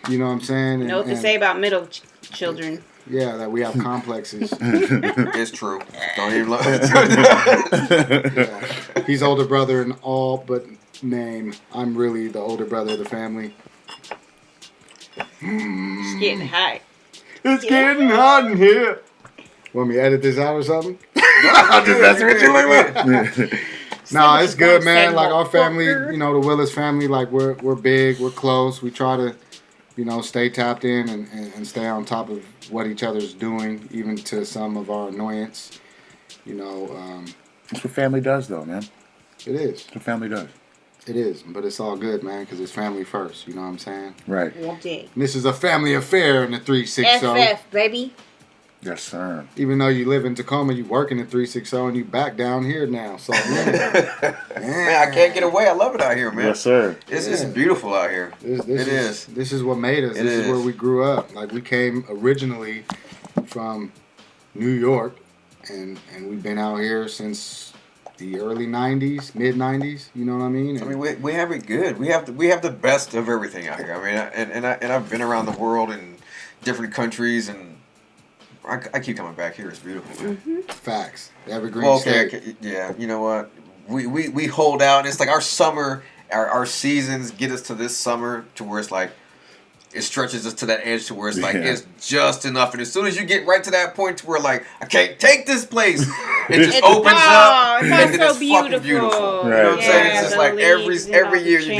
You know what I'm saying? You know what they say about middle children. Yeah, that we have complexes. It's true. Don't even look. He's older brother in all but name. I'm really the older brother of the family. It's getting hot. It's getting hot in here. Want me to edit this out or something? I'm just messing with you like Nah, it's good, man. Like our family, the Willis family, like we're big, we're close. We try to, stay tapped in and stay on top of what each other's doing, even to some of our annoyance. That's what family does, though, man. It is. That's what family does. It is, but it's all good, man, because it's family first. You know what I'm saying? Right. Okay. This is a family affair in the 360. FF, baby. Yes, sir. Even though you live in Tacoma, you work in the 360, and you back down here now. So, man, I can't get away. I love it out here, man. Yes, sir. It's beautiful out here. This is what made us. This is where we grew up. Like, we came originally from New York, and we've been out here since the early 90s, mid 90s. You know what I mean? And we have it good. We have the best of everything out here. I mean, and I've been around the world in different countries, and I keep coming back here. It's beautiful, man. Mm-hmm. Facts. Evergreen state. Okay. Yeah. You know what? We hold out. It's like our summer, our seasons get us to this summer to where it's like it stretches us to that edge to where it's like it's just enough. And as soon as you get right to that point to where like I can't take this place, it just opens up and then it's fucking beautiful. Right. You know what I'm saying? It's just like every year you changes.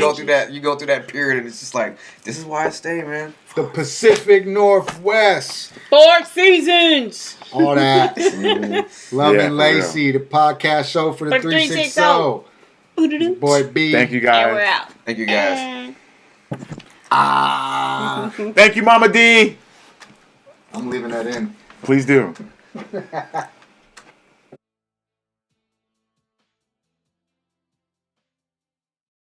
go through that period, and it's just like this is why I stay, man. The Pacific Northwest. 4 seasons. All that. Loving Lacey, the podcast show for the 360. Boy B. Thank you, And guys. we're out. Thank you, guys. Thank you, Momma D. I'm leaving that in. Please do.